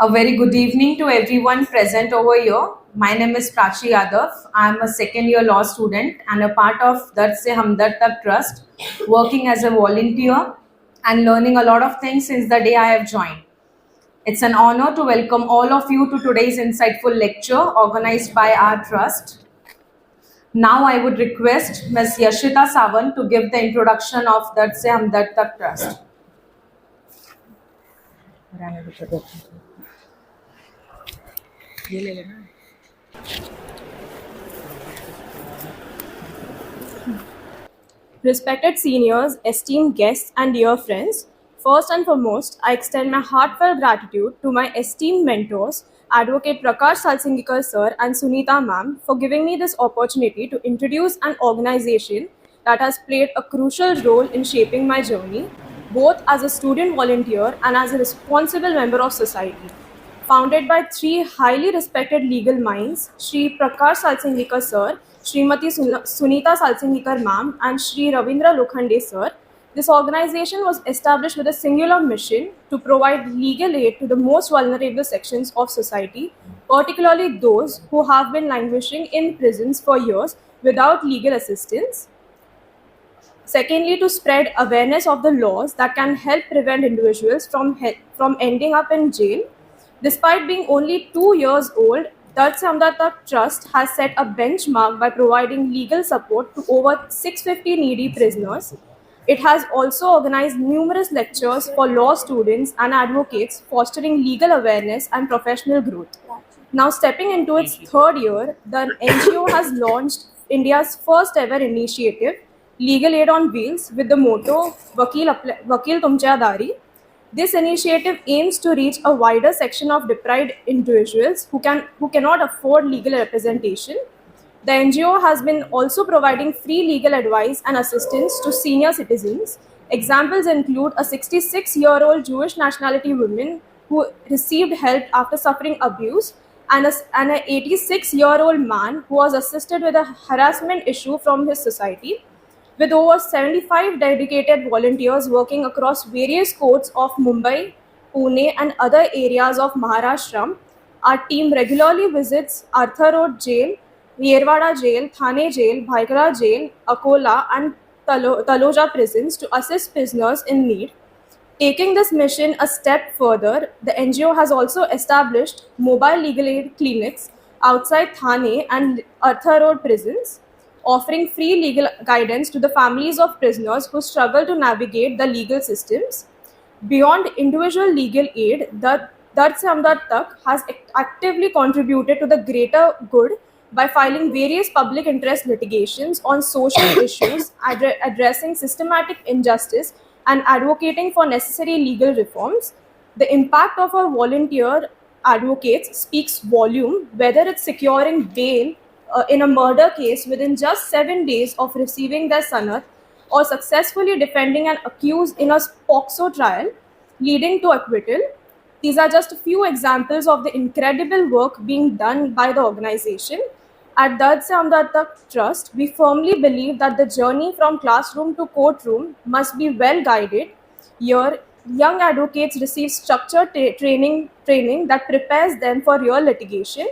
A very good evening to everyone present over here. My name is Prachi Yadav. I am a second year law student and a part of Dard Se Hamdard Tak Trust, working as a volunteer and learning a lot of things since the day I have joined. It's an honor to welcome all of you to today's insightful lecture organized by our trust. Now I would request Ms. Yashita Sawant to give the introduction of Dard Se Hamdard Tak Trust. Respected seniors, esteemed guests, and dear friends, first and foremost, I extend my heartfelt gratitude to my esteemed mentors, Advocate Prakash Salsingikar sir and Sunita ma'am, for giving me this opportunity to introduce an organization that has played a crucial role in shaping my journey, both as a student volunteer and as a responsible member of society. Founded by three highly respected legal minds, Shri Prakash Salsingikar sir, Srimati Sunita Salsingikar ma'am, and Shri Ravindra Lokhande sir, this organization was established with a singular mission to provide legal aid to the most vulnerable sections of society, particularly those who have been languishing in prisons for years without legal assistance. Secondly, to spread awareness of the laws that can help prevent individuals from ending up in jail. Despite being only 2 years old, Dard Se Hamdard Tak Trust has set a benchmark by providing legal support to over 650 needy prisoners. It has also organized numerous lectures for law students and advocates, fostering legal awareness and professional growth. Now, stepping into its third year, the NGO has launched India's first ever initiative, Legal Aid on Wheels, with the motto Vakil Tumcha Dari. This initiative aims to reach a wider section of deprived individuals who cannot afford legal representation. The NGO has been also providing free legal advice and assistance to senior citizens. Examples include a 66-year-old Jewish nationality woman who received help after suffering abuse, and an 86-year-old man who was assisted with a harassment issue from his society. With over 75 dedicated volunteers working across various courts of Mumbai, Pune, and other areas of Maharashtra, our team regularly visits Arthur Road Jail, Yerwada Jail, Thane Jail, Bhaikara Jail, Akola, and Taloja prisons to assist prisoners in need. Taking this mission a step further, the NGO has also established mobile legal aid clinics outside Thane and Arthur Road prisons, offering free legal guidance to the families of prisoners who struggle to navigate the legal systems. Beyond individual legal aid, the Dard Se Hamdard Tak has actively contributed to the greater good by filing various public interest litigations on social issues, addressing systematic injustice, and advocating for necessary legal reforms. The impact of our volunteer advocates speaks volume, whether it's securing bail in a murder case within just 7 days of receiving their sanat, or successfully defending an accused in a POXO trial, leading to acquittal. These are just a few examples of the incredible work being done by the organization. At Dard Se Hamdard Tak Trust, we firmly believe that the journey from classroom to courtroom must be well guided. Here, young advocates receive structured training that prepares them for real litigation.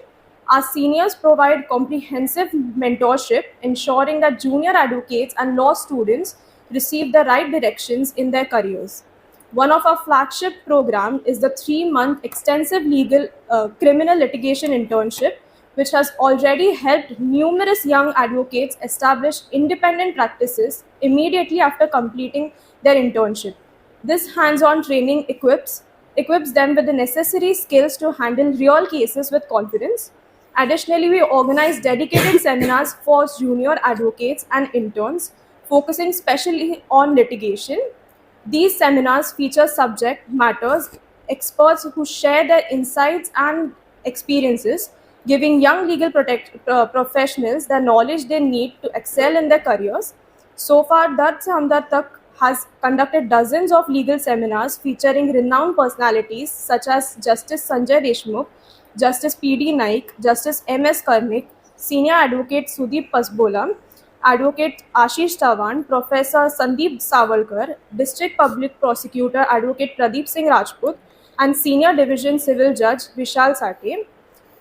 Our seniors provide comprehensive mentorship, ensuring that junior advocates and law students receive the right directions in their careers. One of our flagship programs is the 3-month extensive legal criminal litigation internship, which has already helped numerous young advocates establish independent practices immediately after completing their internship. This hands-on training equips them with the necessary skills to handle real cases with confidence. Additionally, we organize dedicated seminars for junior advocates and interns, focusing specially on litigation. These seminars feature subject matters experts who share their insights and experiences, giving young legal professionals the knowledge they need to excel in their careers. So far, Dard Se Hamdard Tak has conducted dozens of legal seminars featuring renowned personalities such as Justice Sanjay Deshmukh, Justice P.D. Naik, Justice M.S. Karnik, Senior Advocate Sudeep Pasbola, Advocate Ashish Tavan, Professor Sandeep Savalkar, District Public Prosecutor Advocate Pradeep Singh Rajput, and Senior Division Civil Judge Vishal Sate.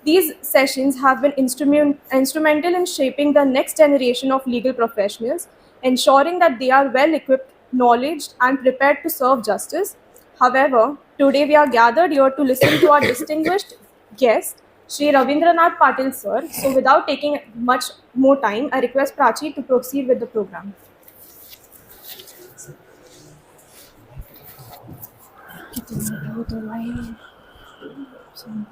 These sessions have been instrumental in shaping the next generation of legal professionals, ensuring that they are well equipped, knowledgeable, and prepared to serve justice. However, today we are gathered here to listen to our distinguished guest, Shri Ravindranath Patil sir. So, without taking much more time, I request Prachi to proceed with the program.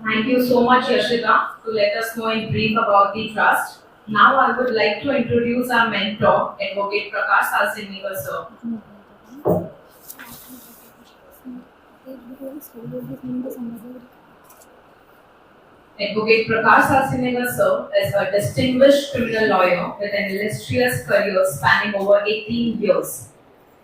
Thank you so much, Yashita, to let us know in brief about the trust. Now I would like to introduce our mentor, Advocate Prakash Salsinivar sir. Advocate Prakash Salsinivar sir is a distinguished criminal lawyer with an illustrious career spanning over 18 years.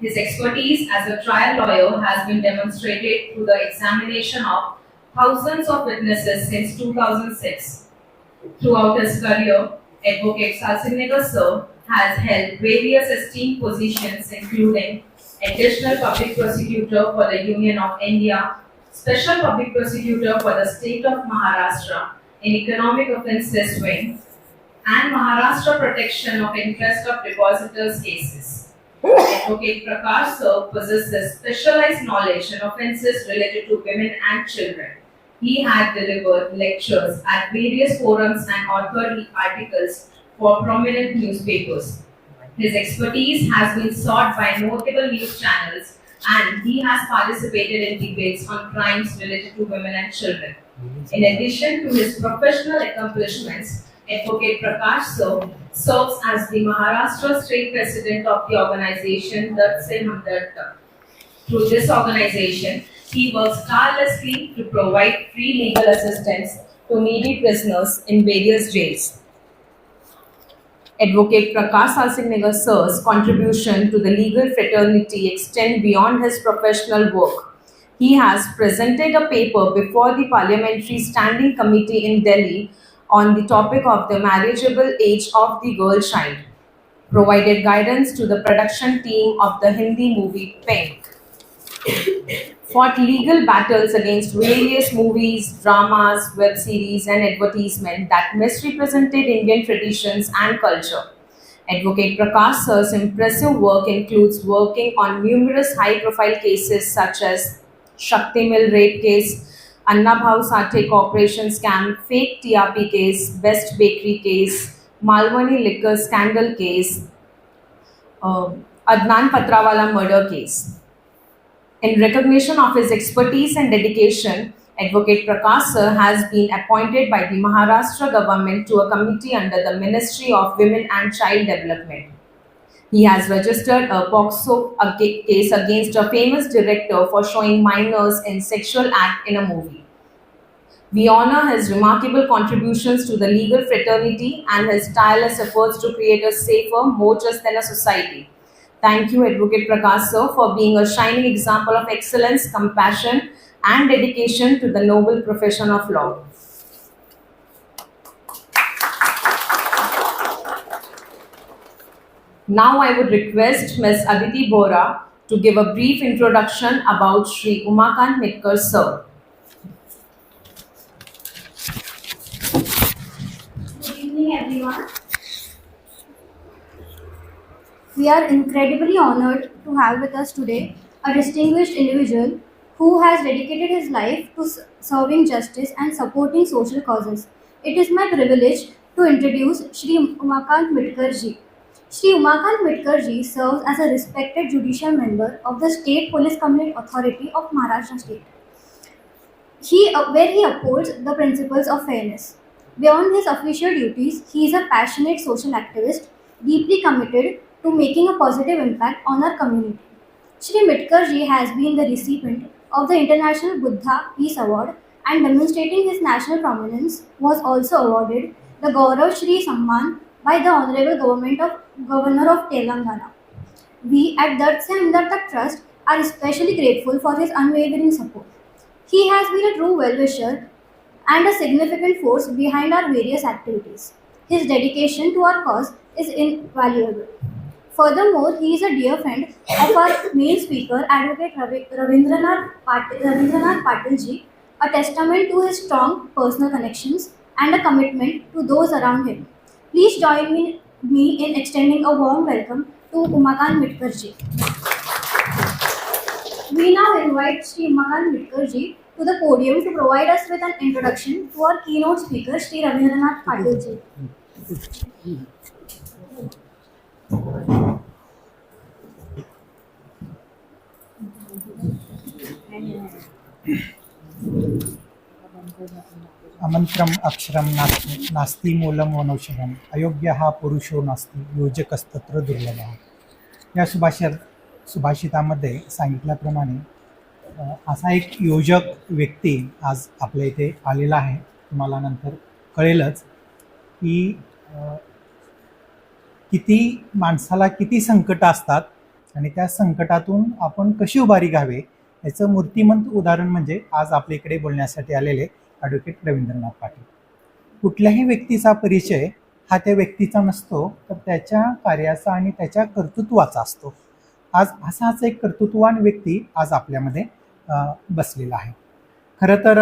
His expertise as a trial lawyer has been demonstrated through the examination of thousands of witnesses since 2006. Throughout his career, Advocate Salsinivar sir has held various esteemed positions including Additional Public Prosecutor for the Union of India, Special Public Prosecutor for the State of Maharashtra in Economic Offences Wing, and Maharashtra Protection of Interest of Depositors cases. Advocate Prakash sir possesses specialized knowledge in offences related to women and children. He had delivered lectures at various forums and authored articles for prominent newspapers. His expertise has been sought by notable news channels and he has participated in debates on crimes related to women and children. In addition to his professional accomplishments, Advocate Prakash sir serves as the Maharashtra State President of the organization Dard Se Hamdard Tak. Through this organization, he works tirelessly to provide free legal assistance to needy prisoners in various jails. Advocate Prakash Salsinivar sir's contribution to the legal fraternity extend beyond his professional work. He has presented a paper before the Parliamentary Standing Committee in Delhi on the topic of the marriageable age of the girl child, provided guidance to the production team of the Hindi movie Pink, fought legal battles against various movies, dramas, web series, and advertisements that misrepresented Indian traditions and culture. Advocate Prakash sir's impressive work includes working on numerous high profile cases such as Shakti Mill rape case, Anna Bhav Sathe corporation scam, fake TRP case, Best Bakery case, Malwani liquor scandal case, Adnan Patrawala murder case. In recognition of his expertise and dedication, Advocate Prakash sir has been appointed by the Maharashtra government to a committee under the Ministry of Women and Child Development. He has registered a case against a famous director for showing minors in sexual act in a movie. We honor his remarkable contributions to the legal fraternity and his tireless efforts to create a safer, more just than a society. Thank you, Advocate Prakash sir, for being a shining example of excellence, compassion, and dedication to the noble profession of law. Now I would request Ms. Aditi Bora to give a brief introduction about Shri Umakant Mitkar sir. Good evening, everyone. We are incredibly honored to have with us today a distinguished individual who has dedicated his life to serving justice and supporting social causes. It is my privilege to introduce Shri Umakant Mitkar ji. Shri Umakant Mitkar ji serves as a respected judicial member of the State Police Complaint Authority of Maharashtra State, where he upholds the principles of fairness. Beyond his official duties, he is a passionate social activist, deeply committed to making a positive impact on our community. Shri Mitkar ji has been the recipient of the International Buddha Peace Award and demonstrating his national prominence was also awarded the Gaurav Shri Samman by the Honorable Governor of Telangana. We at Dard Se Hamdard Tak Trust are especially grateful for his unwavering support. He has been a true well-wisher and a significant force behind our various activities. His dedication to our cause is invaluable. Furthermore, he is a dear friend of our main speaker, Advocate Ravindranath Patil ji, a testament to his strong personal connections and a commitment to those around him. Please join me in extending a warm welcome to Umakant Mitkar ji. We now invite Shri Umakant Mitkar ji to the podium to provide us with an introduction to our keynote speaker, Shri Ravindranath Patil ji. अमंत्रम अक्षरम नास्ति मूलम वनौषधम अयोग्य हा पुरुषो नास्ति योजकस्तत्र दुर्लभः. या सुभाषितामध्ये सांगितल्याप्रमाणे असा एक योजक व्यक्ती आज आपल्या इथे आलेला आहे. तुम्हाला नंतर कळेलच की किती माणसाला किती संकट असतात आणि त्या संकटातून आपण कशी उभारी घ्यावे याचं मूर्तिमंत उदाहरण म्हणजे आज आपल्या इकडे बोलण्यासाठी आलेले ॲडव्होकेट रवींद्रनाथ पाटील. कुठल्याही व्यक्तीचा परिचय हा त्या व्यक्तीचा नसतो, तर त्याच्या कार्याचा आणि त्याच्या कर्तृत्वाचा असतो. आज असाच एक कर्तृत्ववान व्यक्ती आज आपल्यामध्ये बसलेला आहे. खरं तर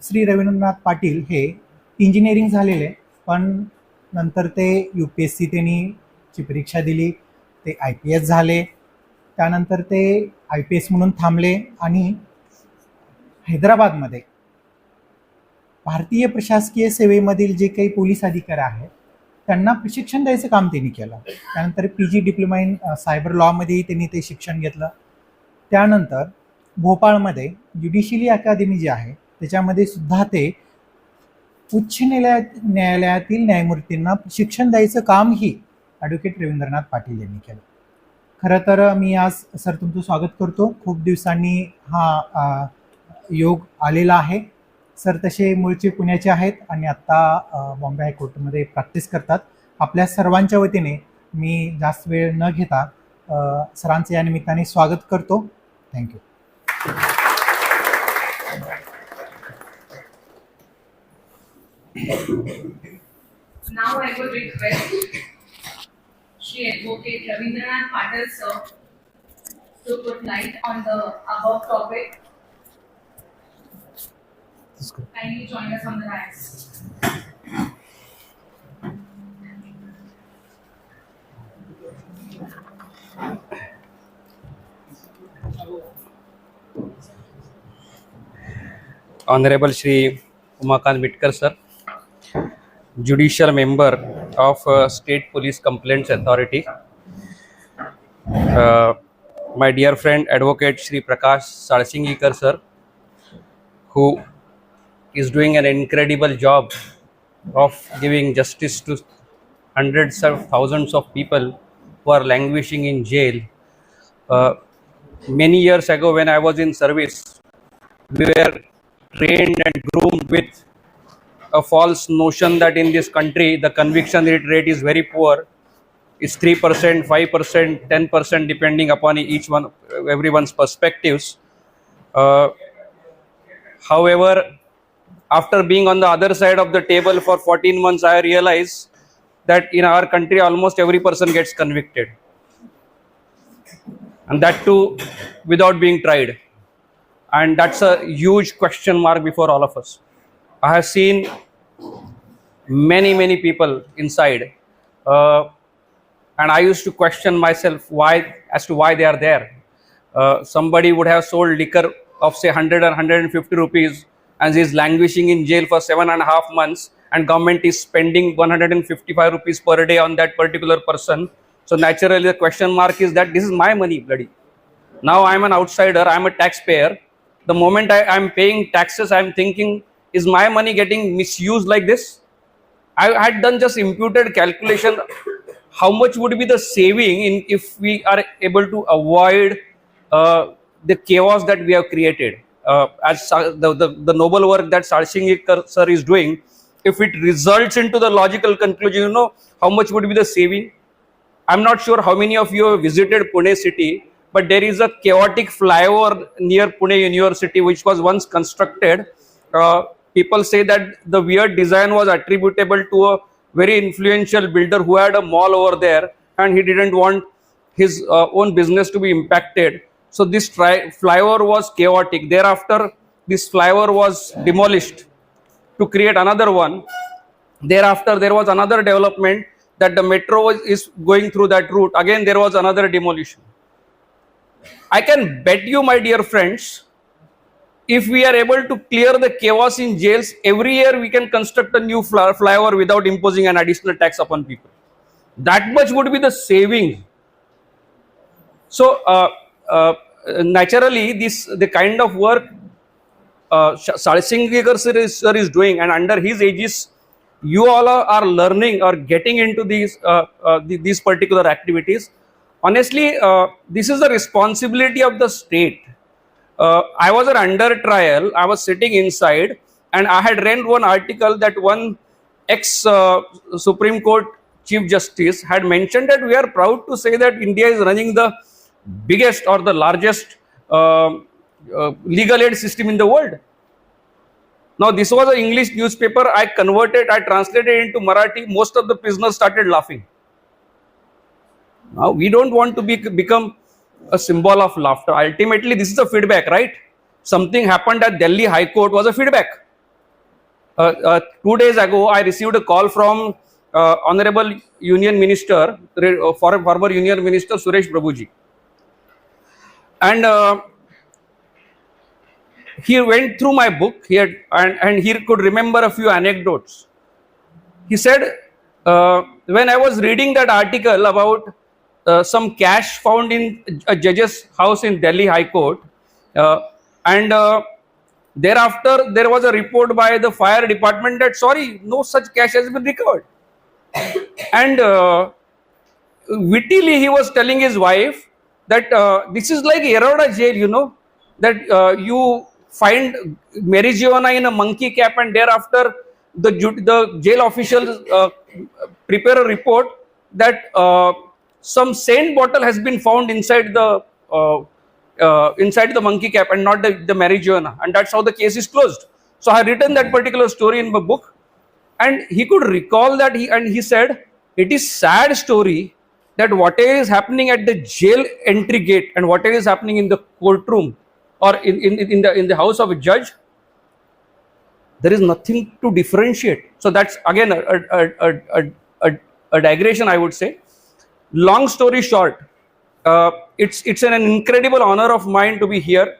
श्री रवींद्रनाथ पाटील हे इंजिनिअरिंग झालेले, पण नंतर ते UPSC त्यांनी ची परीक्षा दिली, ते IPS झाले. त्यानंतर ते IPS म्हणून थांबले आणि हैदराबादमध्ये भारतीय प्रशासकीय सेवेमधील जे काही पोलीस अधिकारी आहेत त्यांना प्रशिक्षण द्यायचं काम त्यांनी केलं. त्यानंतर PG डिप्लोमा इन सायबर लॉमध्ये त्यांनी ते शिक्षण घेतलं. त्यानंतर भोपाळमध्ये ज्युडिशियली अकादमी जी आहे त्याच्यामध्ये सुद्धा ते उच्च न्यायालयातील न्यायमूर्तींना शिक्षण द्यायचं कामही ॲडव्होकेट रवींद्रनाथ पाटील यांनी केलं. खरं तर मी आज सर तुमचं स्वागत करतो. खूप दिवसांनी हा योग आलेला आहे. सर तसे मूळचे पुण्याचे आहेत आणि आत्ता बॉम्बे हायकोर्टमध्ये प्रॅक्टिस करतात. आपल्या सर्वांच्या वतीने मी जास्त वेळ न घेता सरांचं या निमित्ताने स्वागत करतो. Thank you. Now I would request Shri Advocate Ravindranath Patil sir to put light on the above topic. Kindly join us on the dais. Honorable Shri Umakant Mitkar sir, Judicial Member of State Police Complaints Authority, my dear friend Advocate Shri Prakash Salsingikar sir, who is doing an incredible job of giving justice to hundreds of thousands of people who are languishing in jail. Many years ago when I was in service, we were trained and groomed with a false notion that in this country the conviction rate is very poor. It's 3%, 5%, 10% depending upon everyone's perspectives. However, after being on the other side of the table for 14 months, I realized that in our country almost every person gets convicted, and that too without being tried. And that's a huge question mark before all of us. I have seen many people inside, and I used to question myself as to why they are there. Somebody would have sold liquor of say 100 or 150 rupees and is languishing in jail for 7.5 months, and government is spending 155 rupees per day on that particular person. So naturally the question mark is that this is my money, bloody. Now I am an outsider, I am a taxpayer. The moment I am paying taxes, I am thinking, is my money getting misused like this? I had done just imputed calculation. How much would be the saving if we are able to avoid the chaos that we have created? As the noble work that Salsingikar sir is doing, if it results into the logical conclusion, how much would be the saving? I'm not sure how many of you have visited Pune city, but there is a chaotic flyover near Pune University which was once constructed. People say that the weird design was attributable to a very influential builder who had a mall over there, and he didn't want his own business to be impacted. So this flyover was chaotic. Thereafter, this flyover was demolished to create another one. Thereafter, there was another development that the metro is going through that route. Again, there was another demolition. I can bet you, my dear friends, if we are able to clear the chaos in jails, every year we can construct a new flyover without imposing an additional tax upon people. That much would be the saving. So, naturally, the kind of work Salsingekar sir is doing, and under his aegis, you all are learning or getting into these particular activities. Honestly, this is the responsibility of the state. I was under trial. I was sitting inside, and I had read one article that one ex Supreme Court Chief Justice had mentioned that we are proud to say that India is running the biggest or the largest legal aid system in the world. Now, this was an English newspaper. I converted, I translated it into Marathi. Most of the prisoners started laughing. Now, we don't want to become a symbol of laughter. Ultimately, this is a feedback, right? Something happened at Delhi High Court was a feedback. 2 days ago, I received a call from Honorable Union Minister, former Union Minister Suresh Prabhuji. And he went through my book and he could remember a few anecdotes. He said, when I was reading that article about some cash found in a judge's house in Delhi High Court, and thereafter there was a report by the fire department that sorry, no such cash has been recovered. And wittily he was telling his wife that this is like Eroda jail, you know, that you find marijuana in a monkey cap, and thereafter the jail officials prepare a report that some Saint bottle has been found inside the monkey cap and not the marijuana, and that's how the case is closed. So I have written that particular story in my book, and he could recall that he said it is sad story that whatever is happening at the jail entry gate and whatever is happening in the courtroom or in the house of a judge, there is nothing to differentiate. So that's again a digression, I would say. Long story short, it's an incredible honor of mine to be here,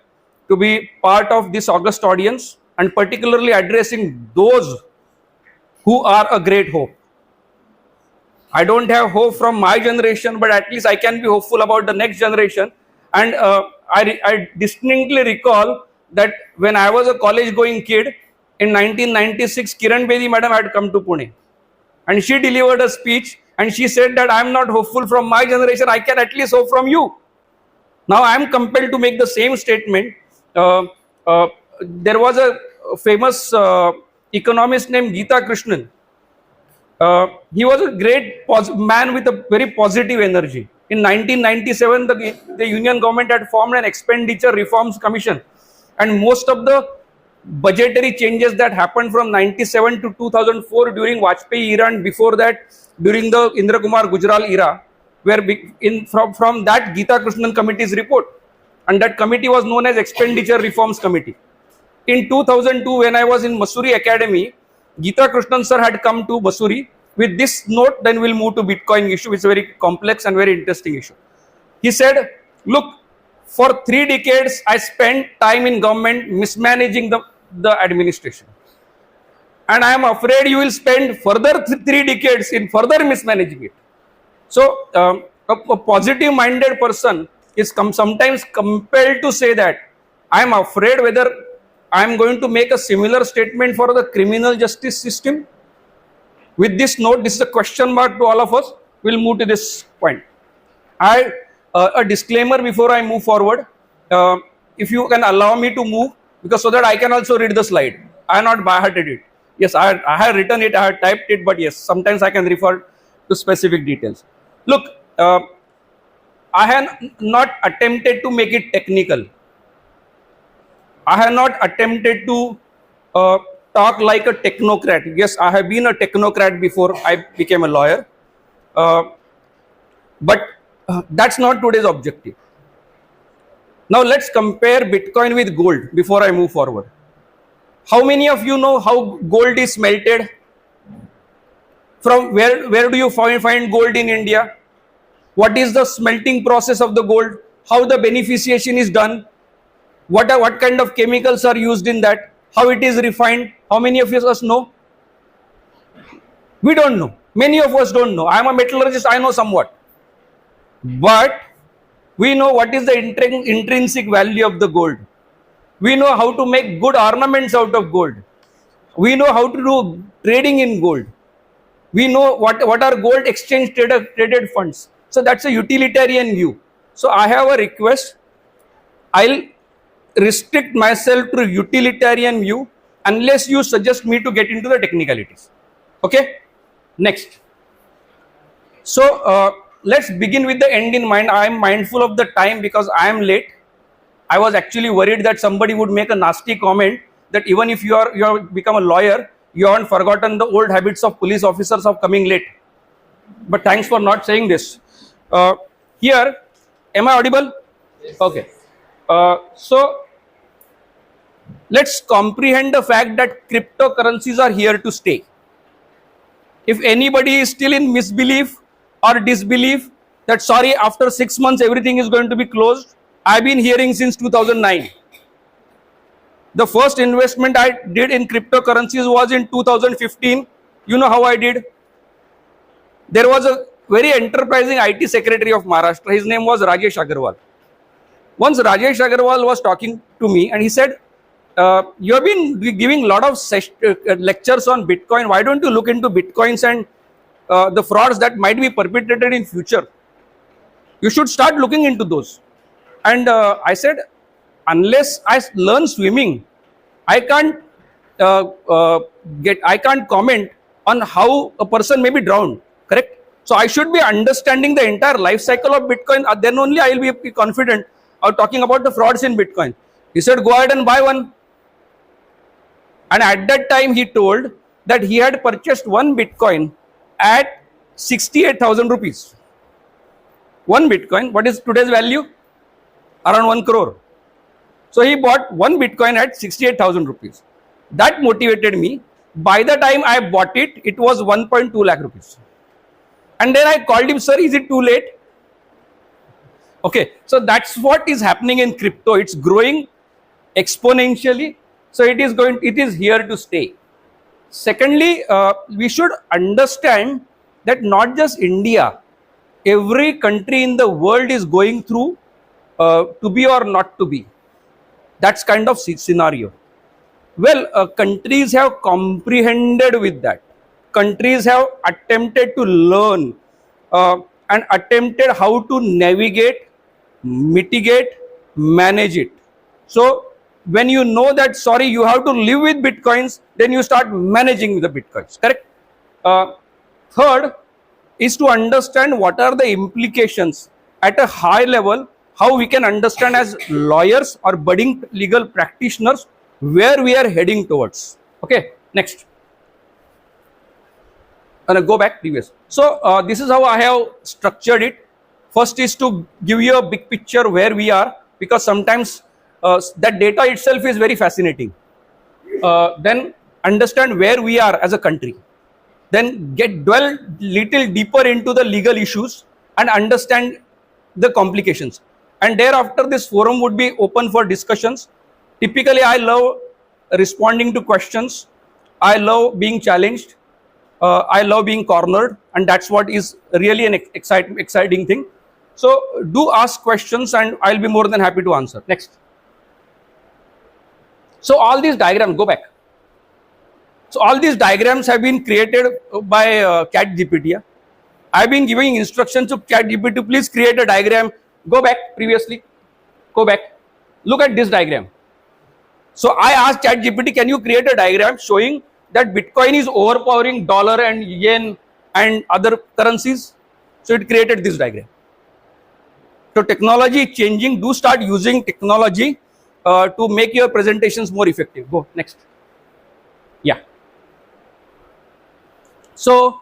to be part of this august audience, and particularly addressing those who are a great hope. I don't have hope from my generation, but at least I can be hopeful about the next generation. And I distinctly recall that when I was a college-going kid in 1996, Kiran Bedi madam had come to Pune, and she delivered a speech, and she said that I am not hopeful from my generation. I can at least hope from you. Now I am compelled to make the same statement. There was a famous economist named Geeta Krishnan. He was a great man with a very positive energy. In 1997, the Union government had formed an expenditure reforms commission, and most of the budgetary changes that happened from 97 to 2004 during Vajpayee era and before that during the Indra Kumar Gujral era were from that Geeta Krishnan committee's report, and that committee was known as Expenditure Reforms Committee. In 2002, when I was in Mussoorie Academy, Geeta Krishnan sir had come to Mussoorie with this note. Then we'll move to Bitcoin issue, which is a very complex and very interesting issue. He said, look, for 3 decades, I spent time in government mismanaging the administration. And I am afraid you will spend further 3 decades in further mismanaging it. So, a positive-minded person is sometimes compelled to say that I am afraid whether I am going to make a similar statement for the criminal justice system. With this note, this is a question mark to all of us. We'll move to this point. A disclaimer before I move forward. If you can allow me to move, because so that I can also read the slide. I have not by-hearted it. Yes, I have written it, I have typed it, but yes, sometimes I can refer to specific details. Look, I have not attempted to make it technical. I have not attempted to talk like a technocrat. Yes, I have been a technocrat before I became a lawyer. But that's not today's objective. Now let's compare Bitcoin with gold before I move forward. How many of you know how gold is smelted? From where do you find gold in India? What is the smelting process of the gold? How the beneficiation is done? What kind of chemicals are used in that? How it is refined? How many of us know? We don't know. Many of us don't know. I am a metallurgist, I know somewhat. But we know what is the intrinsic value of the gold. We know how to make good ornaments out of gold. We know how to do trading in gold. We know what are gold exchange traded funds. So that's a utilitarian view. So I have a request. I'll restrict myself to utilitarian view unless you suggest me to get into the technicalities. Okay? Next. So let's begin with the end in mind. I am mindful of the time because I am late. I was actually worried that somebody would make a nasty comment that even if you have become a lawyer, you haven't forgotten the old habits of police officers of coming late. But thanks for not saying this. Here, am I audible? Yes. Okay. So let's comprehend the fact that cryptocurrencies are here to stay. If anybody is still in misbelief or disbelief that sorry, after 6 months everything is going to be closed, I've been hearing since 2009. The first investment I did in cryptocurrencies was in 2015. You know how I did? There was a very enterprising IT secretary of Maharashtra. His name was Rajesh Agarwal. Once Rajesh Agarwal was talking to me and he said, you have been giving a lot of lectures on Bitcoin. Why don't you look into Bitcoins and the frauds that might be perpetrated in future? You should start looking into those. And I said, unless I learn swimming, I can't comment on how a person may be drowned. Correct? So I should be understanding the entire life cycle of Bitcoin. Then only I will be confident of talking about the frauds in Bitcoin. He said, go ahead and buy one. And at that time, he told that he had purchased one Bitcoin at 68,000 rupees. One Bitcoin, what is today's value? Around 1 crore. So he bought one Bitcoin at 68,000 rupees. That motivated me. By the time I bought it, it was 1.2 lakh rupees. And then I called him, sir, is it too late? Okay, so that's what is happening in crypto. It's growing exponentially. So it is here to stay. Secondly, we should understand that not just India, every country in the world is going through to be or not to be. That's kind of scenario. Well, countries have comprehended with that. Countries have attempted to learn and attempted how to navigate, mitigate, manage it. So when you know that, sorry, you have to live with Bitcoins, then you start managing the Bitcoins, correct? Third is to understand what are the implications at a high level, how we can understand as lawyers or budding legal practitioners where we are heading towards. Okay, next. And go back previous. So this is how I have structured it. First is to give you a big picture where we are, because sometimes that data itself is very fascinating. Then understand where we are as a country. Then dwell little deeper into the legal issues and understand the complications. And thereafter, this forum would be open for discussions. Typically, I love responding to questions. I love being challenged. I love being cornered, and that's what is really an exciting thing. So do ask questions and I'll be more than happy to answer. Next. So all these diagrams, go back. So all these diagrams have been created by ChatGPT. I've been giving instructions to ChatGPT, please create a diagram. Go back previously. Go back. Look at this diagram. So I asked ChatGPT, can you create a diagram showing that Bitcoin is overpowering dollar and yen and other currencies? So it created this diagram. So technology is changing. Do start using technology to make your presentations more effective. Go next. Yeah. So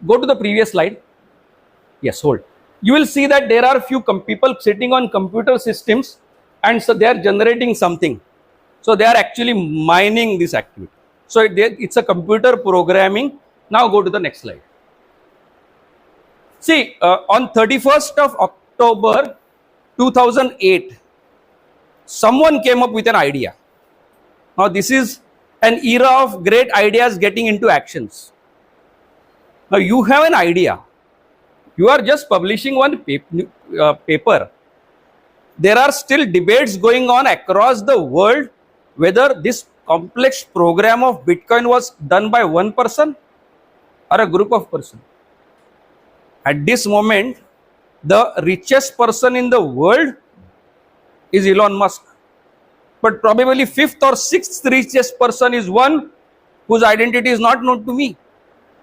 go to the previous slide. Yes, hold. you will see that there are few people sitting on computer systems, and so they are generating something. So they are actually mining this activity. So it's a computer programming. Now go to the next slide. See, on 31st of October 2008, someone came up with an idea. Now this is an era of great ideas getting into actions. Now you have an idea. You are just publishing one paper. There are still debates going on across the world whether this complex program of Bitcoin was done by one person or a group of persons. At this moment, the richest person in the world is Elon Musk. But probably fifth or sixth richest person is one whose identity is not known to me,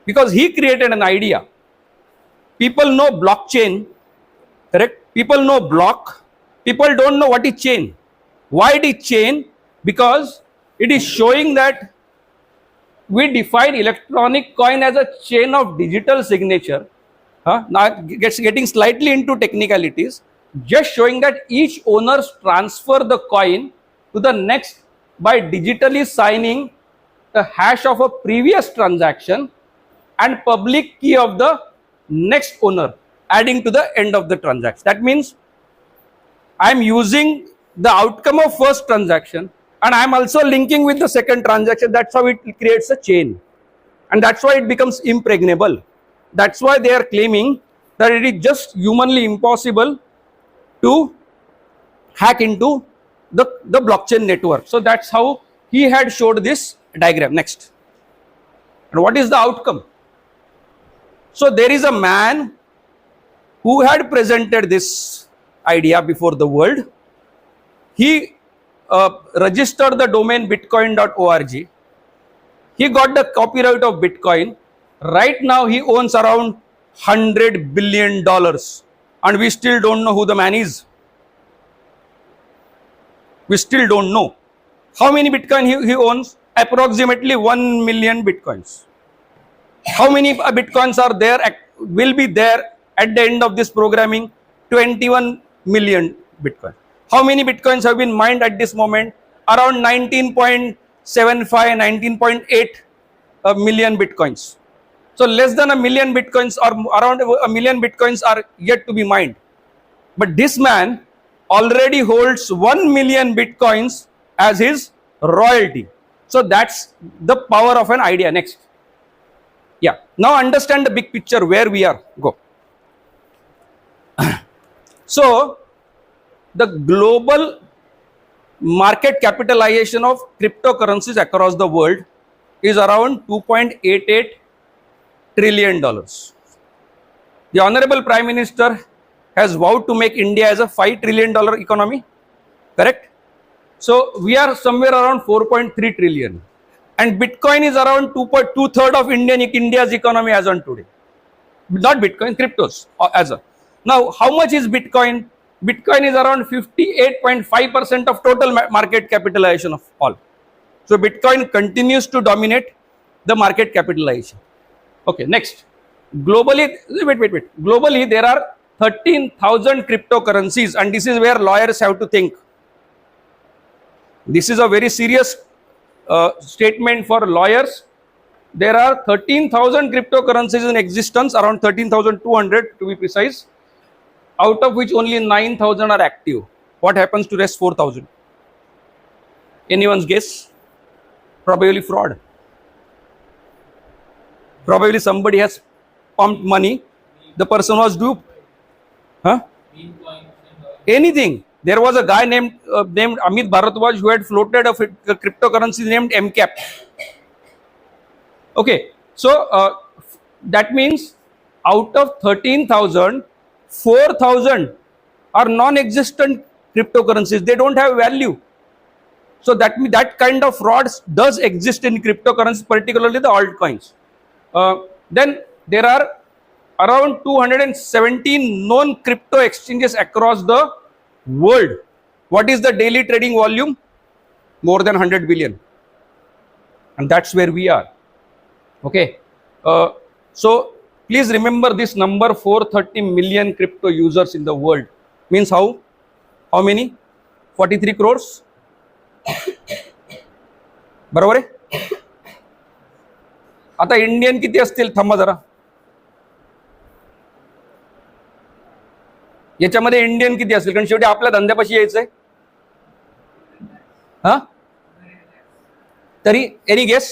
because he created an idea. People know blockchain, correct? People know block. People don't know what is chain. Why it is chain? Because it is showing that we define electronic coin as a chain of digital signature. Now getting slightly into technicalities, just showing that each owner transfer the coin to the next by digitally signing the hash of a previous transaction and public key of the next owner, adding to the end of the transaction. That means I am using the outcome of first transaction and I am also linking with the second transaction. That's how it creates a chain, and that's why it becomes impregnable. That's why they are claiming that it is just humanly impossible to hack into the blockchain network. So that's how he had showed this diagram. Next. And what is the outcome? So there is a man who had presented this idea before the world. He registered the domain bitcoin.org. He got the copyright of Bitcoin. Right now he owns around $100 billion, and we still don't know who the man is. We still don't know. How many Bitcoin he owns? Approximately 1 million Bitcoins. How many Bitcoins are there, will be there at the end of this programming? 21 million Bitcoin. How many Bitcoins have been mined at this moment? Around 19.75, 19.8 million Bitcoins. So less than a million Bitcoins or around a million Bitcoins are yet to be mined. But this man already holds 1 million Bitcoins as his royalty. So that's the power of an idea. Next. Yeah. Now understand the big picture where we are. Go. So the global market capitalization of cryptocurrencies across the world is around $2.88 trillion. The Honorable Prime Minister has vowed to make India as a $5 trillion economy, correct? So we are somewhere around 4.3 trillion, and Bitcoin is around two-thirds of India's economy as on today. Not Bitcoin, cryptos as a. Now, how much is Bitcoin? Bitcoin is around 58.5% of total market capitalization of all. So Bitcoin continues to dominate the market capitalization. Okay, next. Globally, wait. Globally, there are 13,000 cryptocurrencies, and this is where lawyers have to think. This is a very serious statement for lawyers. There are 13,000 cryptocurrencies in existence, around 13,200 to be precise, out of which only 9,000 are active. What happens to rest 4,000? Anyone's guess? Probably fraud. Probably somebody has pumped money. The person was duped. Huh? Anything. There was a guy named Amit Bharadwaj who had floated a cryptocurrency named MCAP. Okay, so that means out of 13,000, 4,000 are non-existent cryptocurrencies. They don't have value. So that kind of fraud does exist in cryptocurrencies, particularly the altcoins. Then there are around 217 known crypto exchanges across the world. What is the daily trading volume? More than 100 billion. And that's where we are. Okay. So please remember this number, 430 million crypto users in the world. Means how many? 43 crores. बरोबर आहे. आता Indian किती असतील थांबा जरा. याच्यामध्ये Indian किती असतील, कारण शेवटी आपल्या धंद्यापाशी यायचंय. हा तरी एनी गेस?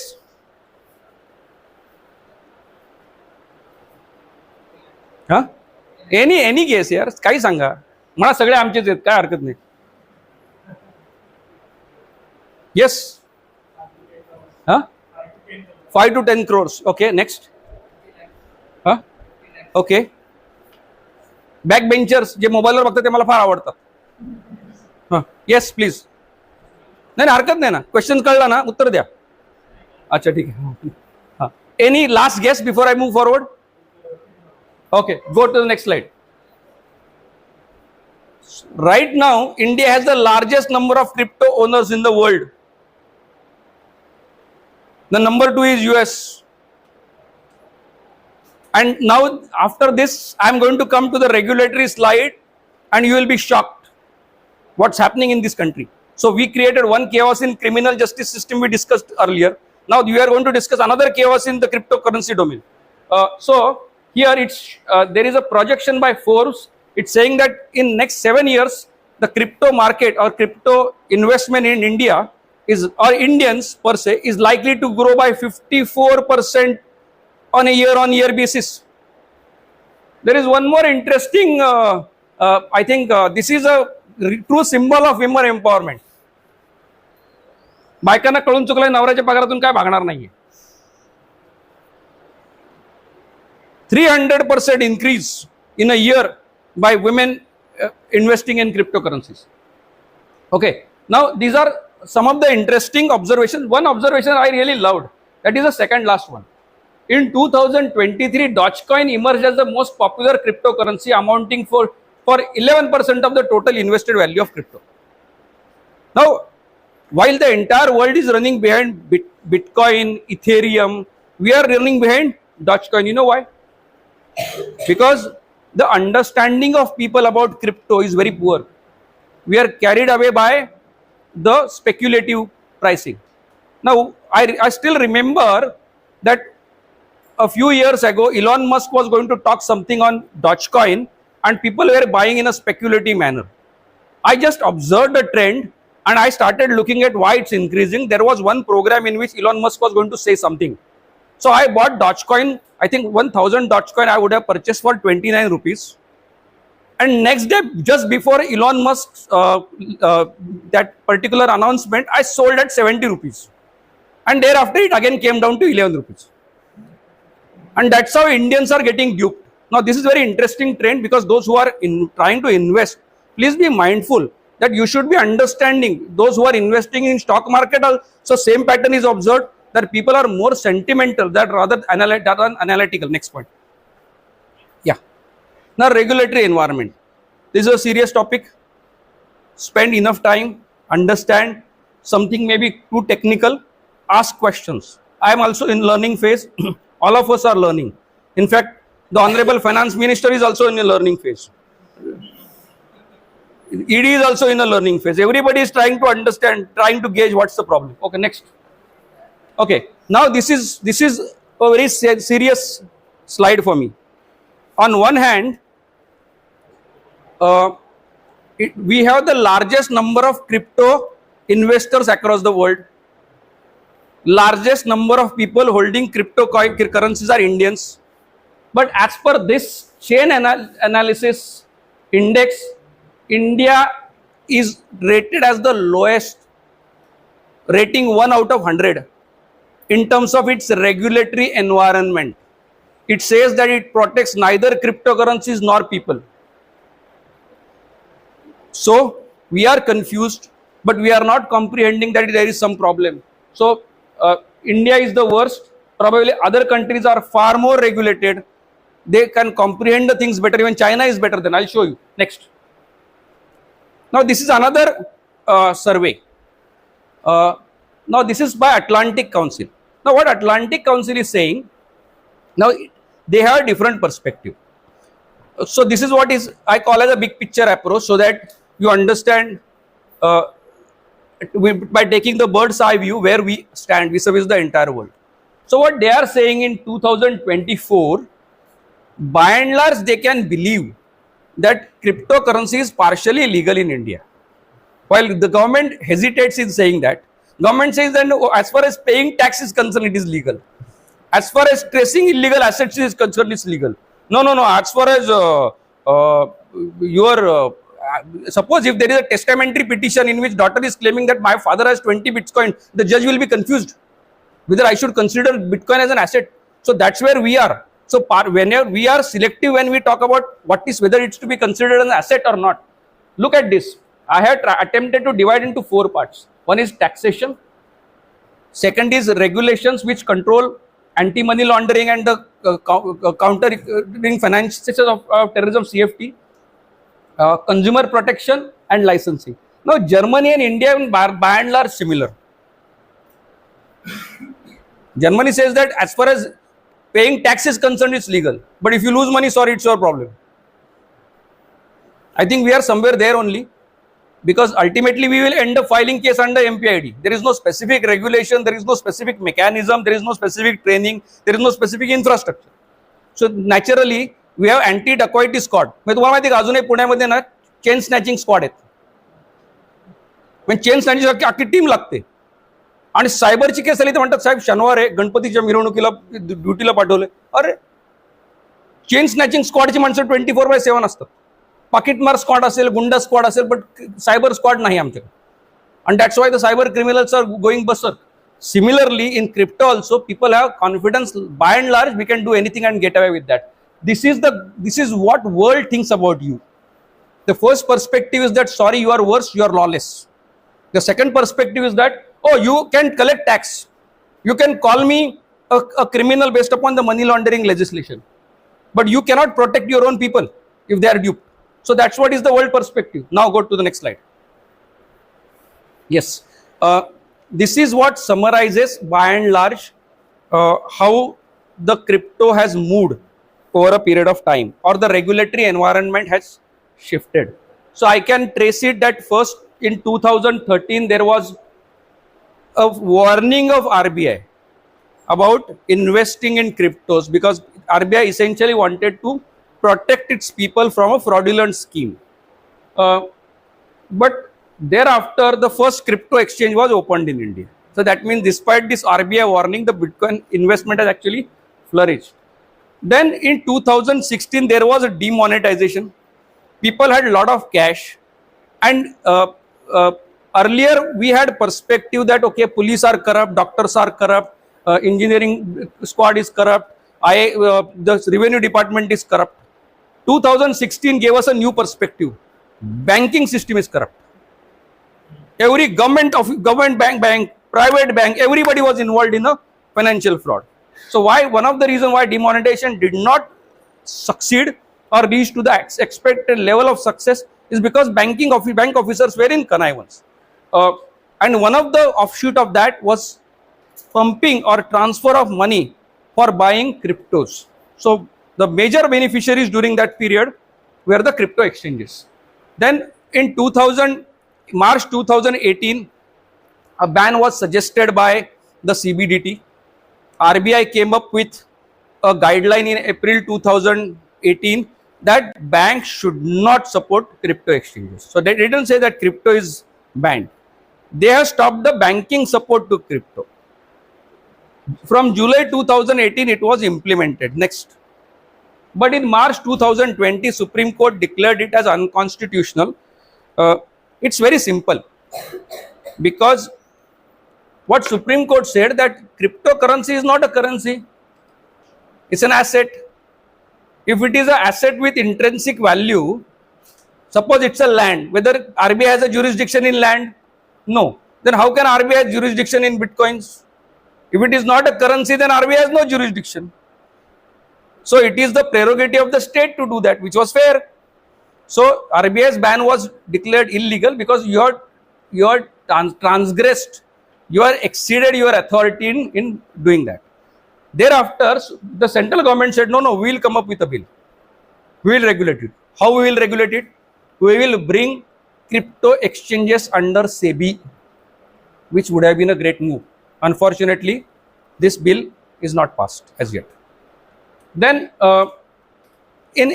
हा एनी गेस यार, काही सांगा. मला सगळे आमचेच आहेत, काय हरकत नाही. येस. हा 5 to 10 crores. Okay next. हा ओके. बॅक बेंचर्स जे मोबाईलवर बघतात ते मला फार आवडतात. हां येस प्लीज. नाही हरकत नाही ना, क्वेश्चन कळला ना, उत्तर द्या. अच्छा ठीक आहे. हां any last guess before I move forward? Okay go to the next slide. Right now, India has the largest number of crypto owners in the world. The number 2 is US. And now after this, I am going to come to the regulatory slide and you will be shocked what's happening in this country. So we created one chaos in criminal justice system we discussed earlier. Now we are going to discuss another chaos in the cryptocurrency domain. So here there is a projection by Forbes. It's saying that in next 7 years, the crypto market or crypto investment in India or Indians per se is likely to grow by 54% on a year-on-year basis. There is one more interesting, I think this is a true symbol of women empowerment. बायकांना कळून चुकलंय, नवऱ्याच्या पगारातून काय भागणार नाहीये. 300% increase in a year by women investing in cryptocurrencies. Okay, now these are some of the interesting observations. One observation I really loved, that is the second last one. In 2023, Dogecoin emerged as the most popular cryptocurrency, amounting for 11% of the total invested value of crypto. Now, while the entire world is running behind Bitcoin, Ethereum, we are running behind Dogecoin. You know why? Because the understanding of people about crypto is very poor. We are carried away by the speculative pricing. Now, I still remember that a few years ago, Elon Musk was going to talk something on Dogecoin and people were buying in a speculative manner. I just observed the trend and I started looking at why it's increasing. There was one program in which Elon Musk was going to say something. So I bought Dogecoin. I think 1000 Dogecoin I would have purchased for 29 rupees. And next day, just before Elon Musk's that particular announcement, I sold at 70 rupees. And thereafter, it again came down to 11 rupees. And that's how Indians are getting duped. Now, this is very interesting trend, because those who are trying to invest, please be mindful that you should be understanding. Those who are investing in stock market also, same pattern is observed, that people are more sentimental rather than analytical. Next point. Yeah. Now, regulatory environment. This is a serious topic. Spend enough time, understand. Something may be too technical, ask questions. I am also in learning phase. All of us are learning. In fact, the Honorable Finance Minister is also in a learning phase. ED is also in a learning phase. Everybody is trying to understand, trying to gauge what's the problem. Okay, next. Okay, now this is a very serious slide for me. On one hand, we have the largest number of crypto investors across the world. Largest number of people holding cryptocurrencies are Indians. But as per this chain analysis index, India is rated as the lowest, rating 1 out of 100 in terms of its regulatory environment. It says that it protects neither cryptocurrencies nor people. So we are confused, but we are not comprehending that there is some problem. So India is the worst. Probably other countries are far more regulated. They can comprehend the things better. Even China is better than. I'll show you. Next. Now this is another survey. Now this is by Atlantic Council. Now what Atlantic Council is saying, now they have a different perspective. So this is what is I call as a big picture approach, so that you understand by taking the bird's eye view where we stand vis-a-vis the entire world. So what they are saying in 2024, by and large, they can believe that cryptocurrency is partially illegal in India. While the government hesitates in saying that, government says that no, as far as paying tax is concerned, it is legal. As far as tracing illegal assets is concerned, it's legal. No. As far as suppose if there is a testamentary petition in which daughter is claiming that my father has 20 Bitcoin, the judge will be confused whether I should consider Bitcoin as an asset. So that's where we are. So whenever we are selective when we talk about whether it's to be considered an asset or not. Look at this. I have attempted to divide into 4 parts. One is taxation. Second is regulations which control anti-money laundering and the countering finances of terrorism, CFT. Consumer protection and licensing. Now, Germany and India by and large similar. Germany says that as far as paying tax is concerned, it's legal. But if you lose money, sorry, it's your problem. I think we are somewhere there only, because ultimately we will end up filing case under MPID. There is no specific regulation, there is no specific mechanism, there is no specific training, there is no specific infrastructure. So naturally, we have anti-dacoity squad. मैं तुम्हाला माहिती का अजूनही पुण्यामध्ये ना chain snatching squad आहेत. म्हणजे chain snatching अख्खी टीम लागते. आणि सायबरची केस आली तर म्हणतात साहेब शनिवार आहे गणपतीच्या मिरवणुकीला ड्युटीला पाठवले. अरे चेन स्नॅचिंग स्क्वॉडची माणसं 24/7 असतात. पाकिटमार स्क्वॉड असेल, गुंडा स्क्वॉड असेल, बट सायबर स्क्वॉड नाही आमच्याकडे. And that's why the cyber criminals are going berserk. Similarly, in crypto also, people have confidence. By and large, we can do anything and get away with that. This is what world thinks about you. The first perspective is that sorry, you are worse, you are lawless. The second perspective is that oh, you can collect tax. You can call me a criminal based upon the money laundering legislation, but you cannot protect your own people if they are duped. So that's what is the world perspective. Now go to the next slide. Yes, this is what summarizes by and large how the crypto has moved over a period of time, or the regulatory environment has shifted. So I can trace it that first in 2013 there was a warning of RBI about investing in cryptos, because RBI essentially wanted to protect its people from a fraudulent scheme. But thereafter, the first crypto exchange was opened in India. So that means despite this RBI warning, the Bitcoin investment has actually flourished. Then in 2016, there was a demonetization. People had a lot of cash. And earlier, we had perspective that, okay, police are corrupt, doctors are corrupt, engineering squad is corrupt, the revenue department is corrupt. 2016 gave us a new perspective. Banking system is corrupt. Every government bank, private bank, everybody was involved in a financial fraud. So one of the reasons why demonetization did not succeed or reach to the expected level of success is because bank officers were in connivance. And one of the offshoot of that was pumping or transfer of money for buying cryptos. So the major beneficiaries during that period were the crypto exchanges. Then in March 2018, a ban was suggested by the CBDT. RBI came up with a guideline in April 2018 that banks should not support crypto exchanges. So they didn't say that crypto is banned. They have stopped the banking support to crypto. From July 2018, it was implemented. Next. But in March 2020, Supreme Court declared it as unconstitutional. It's very simple, because what Supreme Court said that cryptocurrency is not a currency, it's an asset. If it is an asset with intrinsic value, suppose it's a land, whether RBI has a jurisdiction in land? No. Then how can RBI have jurisdiction in bitcoins? If it is not a currency, then RBI has no jurisdiction. So it is the prerogative of the state to do that, which was fair. So RBI's ban was declared illegal because you are transgressed, you are exceeded your authority in doing that. Thereafter, the central government said, no, we will come up with a bill. We will regulate it. How we will regulate it? We will bring crypto exchanges under SEBI, which would have been a great move. Unfortunately, this bill is not passed as yet. Then, in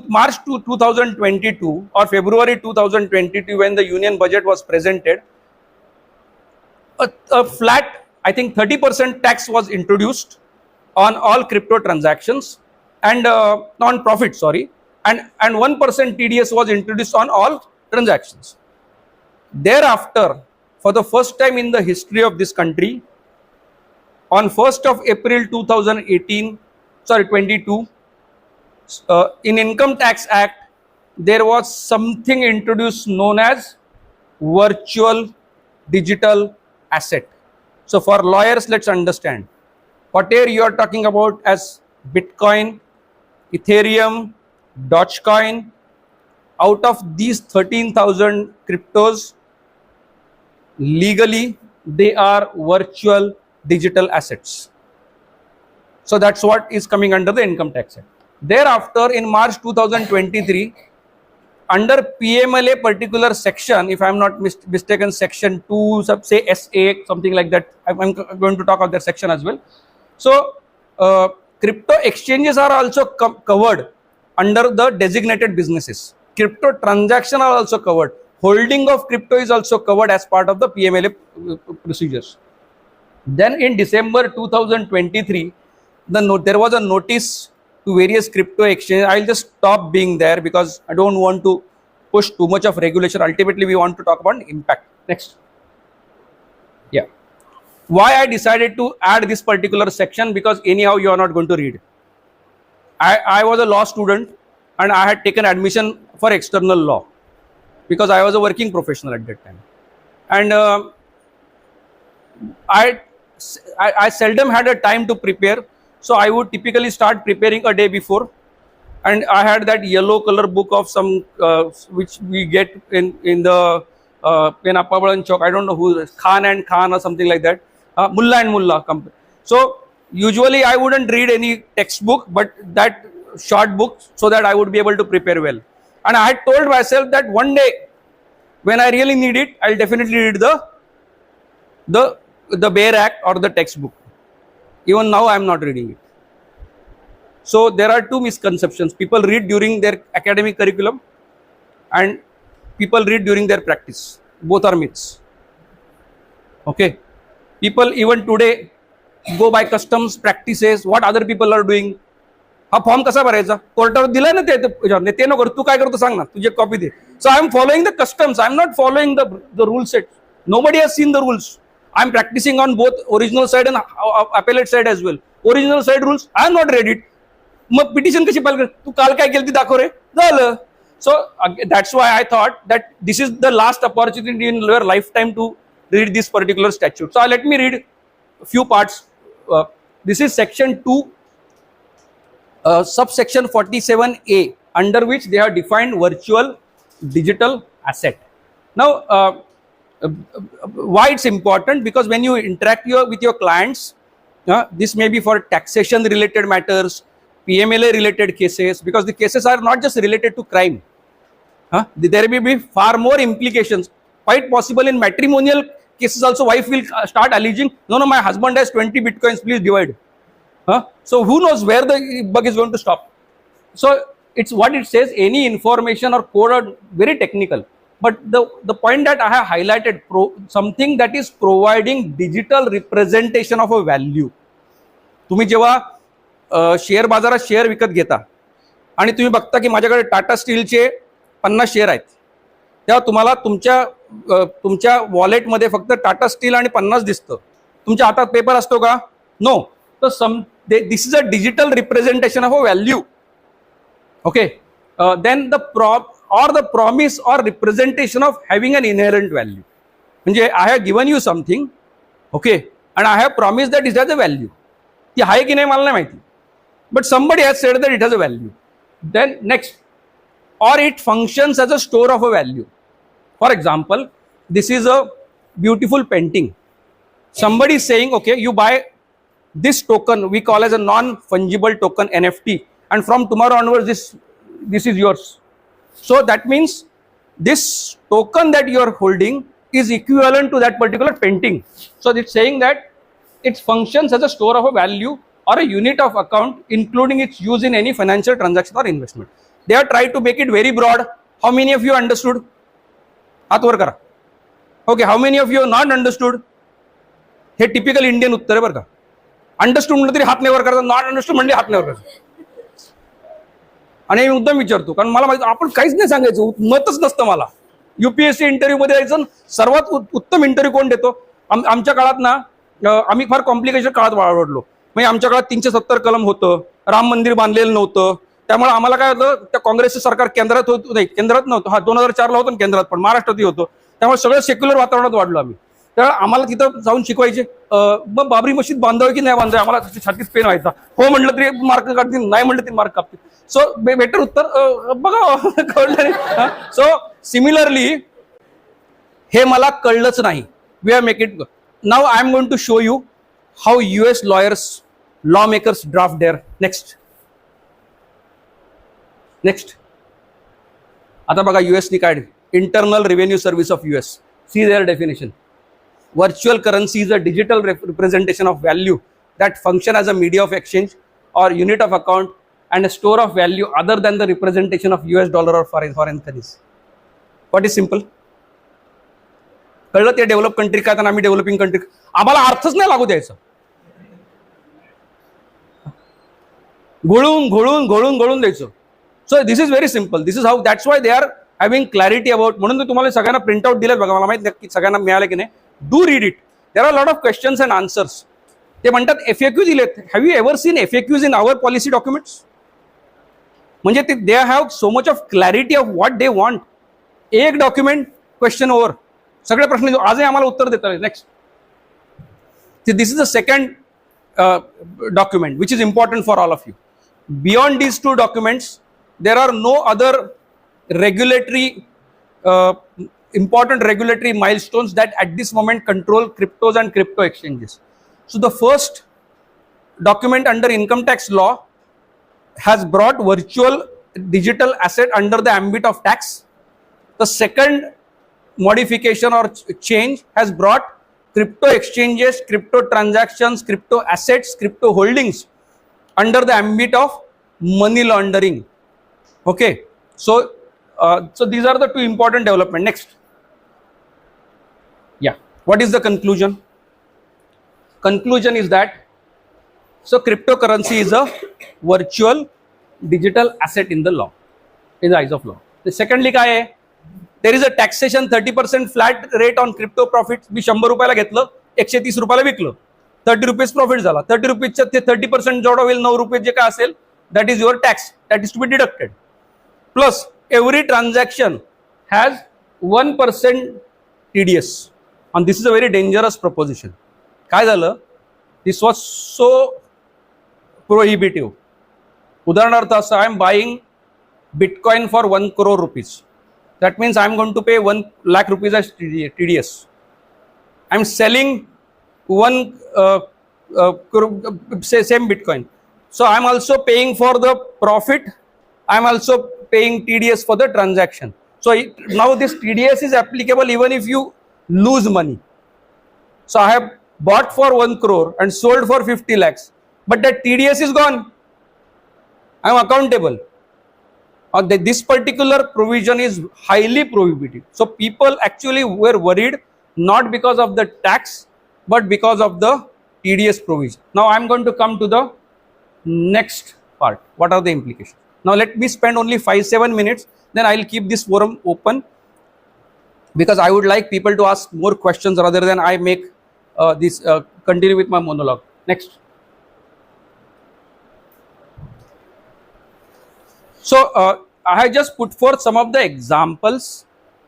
March 2022 or February 2022, when the union budget was presented, a flat, I think 30% tax was introduced on all crypto transactions and on profit, sorry, and 1% TDS was introduced on all transactions. Thereafter, for the first time in the history of this country, on 1st of April 22, in Income Tax Act, there was something introduced known as virtual digital asset. So for lawyers, let's understand. Whatever you are talking about as Bitcoin, Ethereum, Dogecoin, out of these 13,000 cryptos, legally they are virtual digital assets. So that's what is coming under the Income Tax Act. Thereafter, in March 2023, under PMLA particular section, if I am not mistaken, section 2, say SA, something like that, I'm going to talk about that section as well. So, crypto exchanges are also covered under the designated businesses. Crypto transactions are also covered. Holding of crypto is also covered as part of the PMLA procedures. Then in December 2023, there was a notice to various crypto exchanges. I'll just stop being there because I don't want to push too much of regulation. Ultimately, we want to talk about impact. Next. Yeah. Why I decided to add this particular section? Because anyhow, you are not going to read. I was a law student and I had taken admission for external law because I was a working professional at that time. And I seldom had a time to prepare. So I would typically start preparing a day before, and I had that yellow color book of some which we get in the in Appabalan Chowk. I don't know who, Khan and Khan or something like that. Mullah and Mullah company. So usually I wouldn't read any textbook, but that short book, so that I would be able to prepare well. And I had told myself that one day when I really need it, I'll definitely read the Bare Act or the textbook. Even now I am not reading it. So there are two misconceptions. People read during their academic curriculum and people read during their practice. Both are myths. Okay. People even today go by customs, practices, what other people are doing. हा form कसा भरायचा? कोर्टावर दिलाय ना ते नको तू काय करतो सांग ना, तुझी copy they. So I am following the customs. I am not following the rule set. Nobody has seen the rules. I am practicing on both original side and appellate side as well. Original side rules, I have not read it. Mug petition कशी file कर, तू काल काय केलं ते दाखव रे, झालं. So that's why I thought that this is the last opportunity in your lifetime to read this particular statute. So let me read a few parts. This is section 2, subsection 47A, under which they have defined virtual digital asset. Now, why it's important? Because when you interact with your clients, this may be for taxation related matters, PMLA related cases, because the cases are not just related to crime. There may be far more implications. Quite possible in matrimonial cases also, wife will start alleging, no, my husband has 20 bitcoins, please divide. So who knows where the bug is going to stop. So it's what it says, any information or code are very technical. But the point that I have highlighted, something that is providing digital representation of a value. तुम्ही जेव्हा share बाजारात share विकत घेता आणि तुम्ही बघता की माझ्याकडे टाटा स्टीलचे 50 शेअर आहेत, तेव्हा तुम्हाला तुमच्या वॉलेटमध्ये फक्त टाटा स्टील आणि 50 दिसतं. तुमच्या हातात पेपर असतो का? नो. तर this is a digital representation of a value. Okay. Then the promise or representation of having an inherent value. म्हणजे I have given you something, okay, and I have promised that it has a value. ती आहे की नाही मला नाही माहिती, but somebody has said that it has a value. Then next, or it functions as a store of a value. For example, this is a beautiful painting. Somebody is saying, okay, you buy this token we call as a non-fungible token NFT, and from tomorrow onwards this is yours. So that means this token that you are holding is equivalent to that particular painting. So it's saying that it functions as a store of a value or a unit of account, including its use in any financial transaction or investment. They are trying to make it very broad. How many of you understood? हात वर करा. Okay, how many of you have not understood? हे typical Indian उत्तर आहे बरं का. Understood म्हटलं तरी हात नाही वर करायचा, नॉट अंडरस्टूड म्हणजे हात नाही वर करायचा. आणि मी मुद्दाम विचारतो, कारण मला माहिती आपण काहीच नाही सांगायचं, मतच नसतं मला. युपीएससी इंटरव्ह्यू मध्ये जायचं, सर्वात उत्तम इंटरव्ह्यू कोण देतो? आमच्या काळात ना, आम्ही फार कॉम्प्लिकेशन काळात वाढलो. म्हणजे आमच्या काळात 370 कलम होतं, राम मंदिर बांधलेलं नव्हतं, त्यामुळे आम्हाला काय होतं, त्या काँग्रेसचं सरकार केंद्रात होतं, नाही केंद्रात नव्हतं, हा 2004 होतं केंद्रात, पण महाराष्ट्रातही होतं. त्यामुळे सगळं सेक्युलर वातावरणात वाढलो आम्ही. त्यामुळे आम्हाला तिथं जाऊन शिकवायचे, मग बाबरी मशीद बांधावी की नाही बांधावी, आम्हाला छातीत पेन व्हायचा. हो म्हटलं तरी मार्क काढतील, नाही म्हटलं तरी मार्क कापतील. सो बेटर उत्तर बघा कळलं. सो सिमिलरली हे मला कळलंच नाही. We are make it. Now I am going to show you how US lawyers, law makers draft their. Next. आता बघा USनी काय, internal revenue service of US. See their definition. Virtual currency is a digital representation of value that function as a media of exchange or unit of account and a store of value other than the representation of US dollar or foreign currency. What is simple? कळलं ते develop country काय, तर आम्ही developing country. आम्हाला अर्थच नाही लागू द्यायचा. घोळून घोळून घोळून घोळून द्यायचं. So this is very simple. This is how. That's why they are having clarity about. म्हणून तर तुम्हाला सगळ्यांना प्रिंट आउट दिलेत बघा. मला माहित नाही की सगळ्यांना मिळालं की नाही. Do read it. There are lot of questions and answers. ते म्हणतात FAQ दिलेत. Have you ever seen FAQs in our policy documents? म्हणजे ते they have so much of clarity of what they want. एक डॉक्युमेंट क्वेश्चन ओव्हर, सगळे प्रश्न आजही आम्हाला उत्तर देतात. Next. This is the second document which is important for all of you. Beyond these two documents, there are no other regulatory important regulatory milestones that at this moment control cryptos and crypto exchanges. So the first document under income tax law has brought virtual digital asset under the ambit of tax. The second modification or change has brought crypto exchanges, crypto transactions, crypto assets, crypto holdings under the ambit of money laundering. Okay, so these are the two important developments. Next. Yeah, what is the conclusion? Conclusion is that cryptocurrency is a virtual digital asset in the law, in the eyes of law. The secondly काय आहे, there is a taxation 30% flat rate on crypto profits. मी 100 रुपयाला घेतलं, 130 रुपयाला विकलं, 30 rupees profit झाला. 30 रुपीजच्या ते 30% जेवढा होईल, 9 रुपये जे काय असेल, that is your tax, that is to be deducted. Plus every transaction has 1% TDS, and this is a very dangerous proposition. काय झालं, this was so prohibitive. उदाहरणार्थ असं, I am buying Bitcoin for 1 crore rupees. That means I am going to pay 1 lakh rupees as TDS. I am selling same Bitcoin. So I am also paying for the profit. I am also paying TDS for the transaction. So now this TDS is applicable even if you lose money. So I have bought for 1 crore and sold for 50 lakhs. But that TDS is gone. I am accountable. This particular provision is highly prohibitive. So people actually were worried not because of the tax but because of the TDS provision. Now I am going to come to the next part. What are the implications? Now let me spend only 5-7 minutes, then I will keep this forum open because I would like people to ask more questions rather than I make continue with my monologue. Next. So I have just put forth some of the examples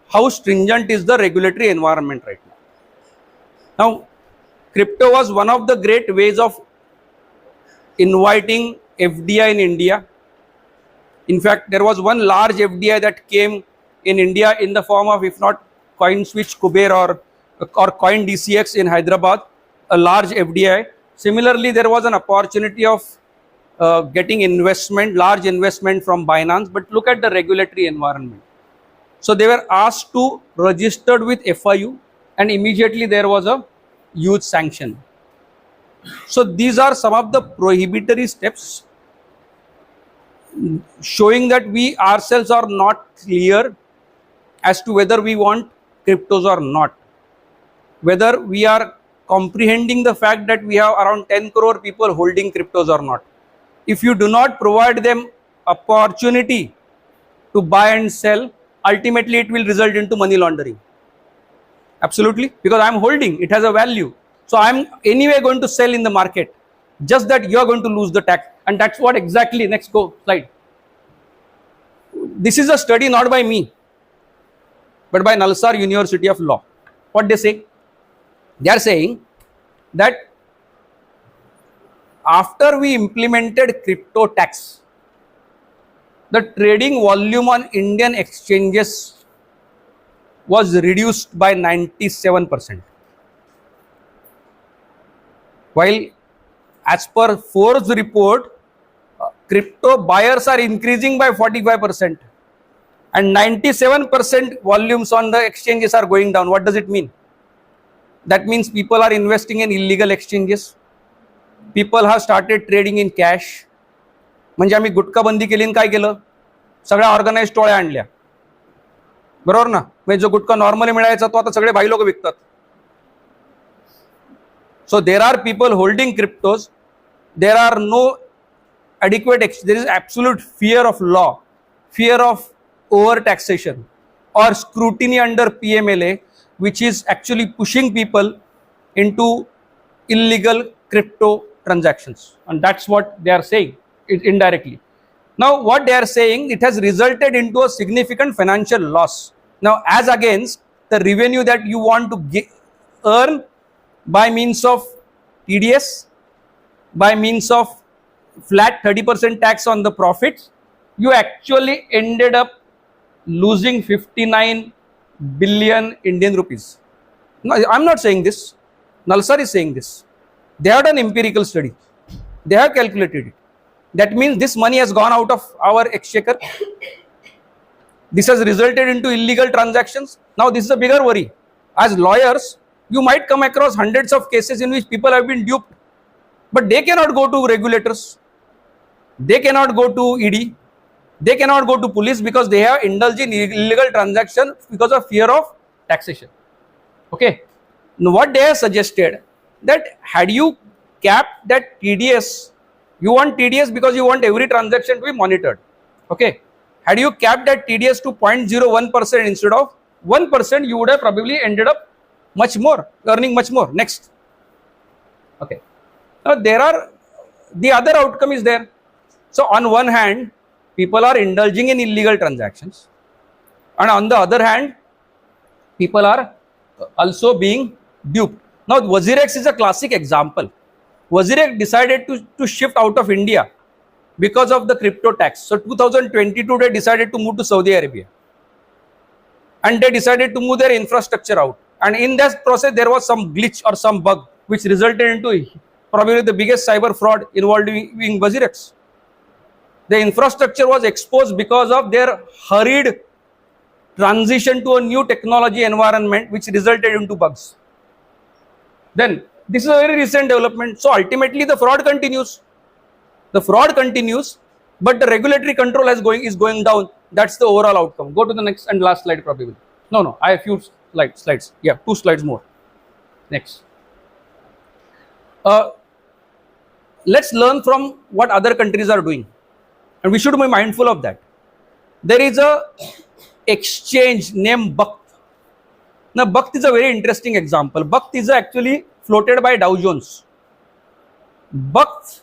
how stringent is the regulatory environment right now. Now, crypto was one of the great ways of inviting FDI in India. In fact, there was one large FDI that came in India in the form of, if not CoinSwitch, Kuber or CoinDCX in Hyderabad, a large FDI. Similarly, there was an opportunity of getting investment, large investment from Binance, but look at the regulatory environment. So they were asked to register with FIU, and immediately there was a huge sanction. So these are some of the prohibitory steps showing that we ourselves are not clear as to whether we want cryptos or not, whether we are comprehending the fact that we have around 10 crore people holding cryptos or not. If you do not provide them opportunity to buy and sell, ultimately it will result into money laundering. Absolutely, because I'm holding, it has a value. So I'm anyway going to sell in the market, just that you're going to lose the tax. And that's what exactly, next go slide. This is a study not by me, but by Nalsar University of Law. What they say? They are saying that after we implemented crypto tax, the trading volume on Indian exchanges was reduced by 97%. While as per Forbes report, crypto buyers are increasing by 45% and 97% volumes on the exchanges are going down. What does it mean? That means people are investing in illegal exchanges. People have started trading in cash. म्हणजे आम्ही गुटखा बंदी केली आणि काय केलं, सगळ्या organise टोळ्या आणल्या, बरोबर ना. म्हणजे जो गुटखा नॉर्मली मिळायचा तो आता सगळे भाई लोक विकतात. So there are people holding cryptos. There are no adequate, there is absolute fear of law, fear of over taxation or scrutiny under PMLA, which is actually pushing people into illegal crypto transactions. And that's what they are saying indirectly. Now what they are saying, it has resulted into a significant financial loss. Now as against the revenue that you want to earn by means of TDS, by means of flat 30% tax on the profits, you actually ended up losing 59 billion Indian rupees. No, I'm not saying this. Nalsar is saying this. They have done empirical study. They have calculated it. That means this money has gone out of our exchequer. This has resulted into illegal transactions. Now this is a bigger worry. As lawyers, you might come across hundreds of cases in which people have been duped, but they cannot go to regulators, they cannot go to ED, they cannot go to police because they have indulged in illegal transactions because of fear of taxation. Okay. Now what they have suggested, that had you capped that TDS, you want TDS because you want every transaction to be monitored. Okay. Had you capped that TDS to 0.01% instead of 1%, you would have probably ended up much more, earning much more. Next. Okay. Now there are, the other outcome is there. So on one hand, people are indulging in illegal transactions, and on the other hand, people are also being duped. Now WazirX is a classic example. WazirX decided to shift out of India because of the crypto tax. So 2022 they decided to move to Saudi Arabia, and they decided to move their infrastructure out. And in that process, there was some glitch or some bug which resulted into probably the biggest cyber fraud involving WazirX. The infrastructure was exposed because of their hurried transition to a new technology environment, which resulted into bugs. Then this is a very recent development. So ultimately, the fraud continues. The fraud continues, but the regulatory control is going down. That's the overall outcome. Go to the next and last slide, probably. No, I have few slides. Yeah, 2 slides more. Next. Let's learn from what other countries are doing, and we should be mindful of that. There is a exchange named Bakht. Now, Bakht is a very interesting example. Bakht is actually floated by Dow Jones. Bakht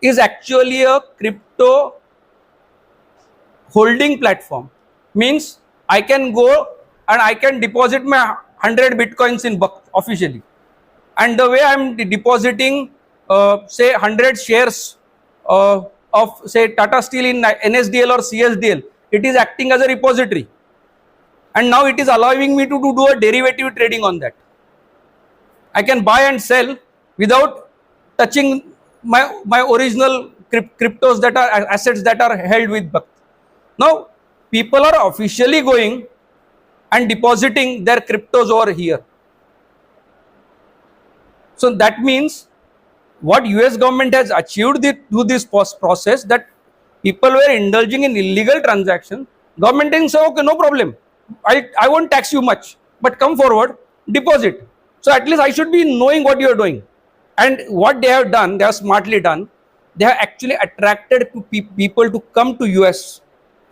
is actually a crypto holding platform. Means I can go and I can deposit my 100 bitcoins in Bakht officially. And the way I'm depositing, say 100 shares of say Tata Steel in NSDL or CSDL, it is acting as a repository. And now it is allowing me to do a derivative trading on that. I can buy and sell without touching my original cryptos that are assets that are held with Bhakt. Now people are officially going and depositing their cryptos over here. So that means what US government has achieved through this process, that people were indulging in illegal transactions. Government is saying, okay, no problem, I won't tax you much, but come forward, deposit. So at least I should be knowing what you are doing. And what they have done, they have smartly done, they have actually attracted people to come to US,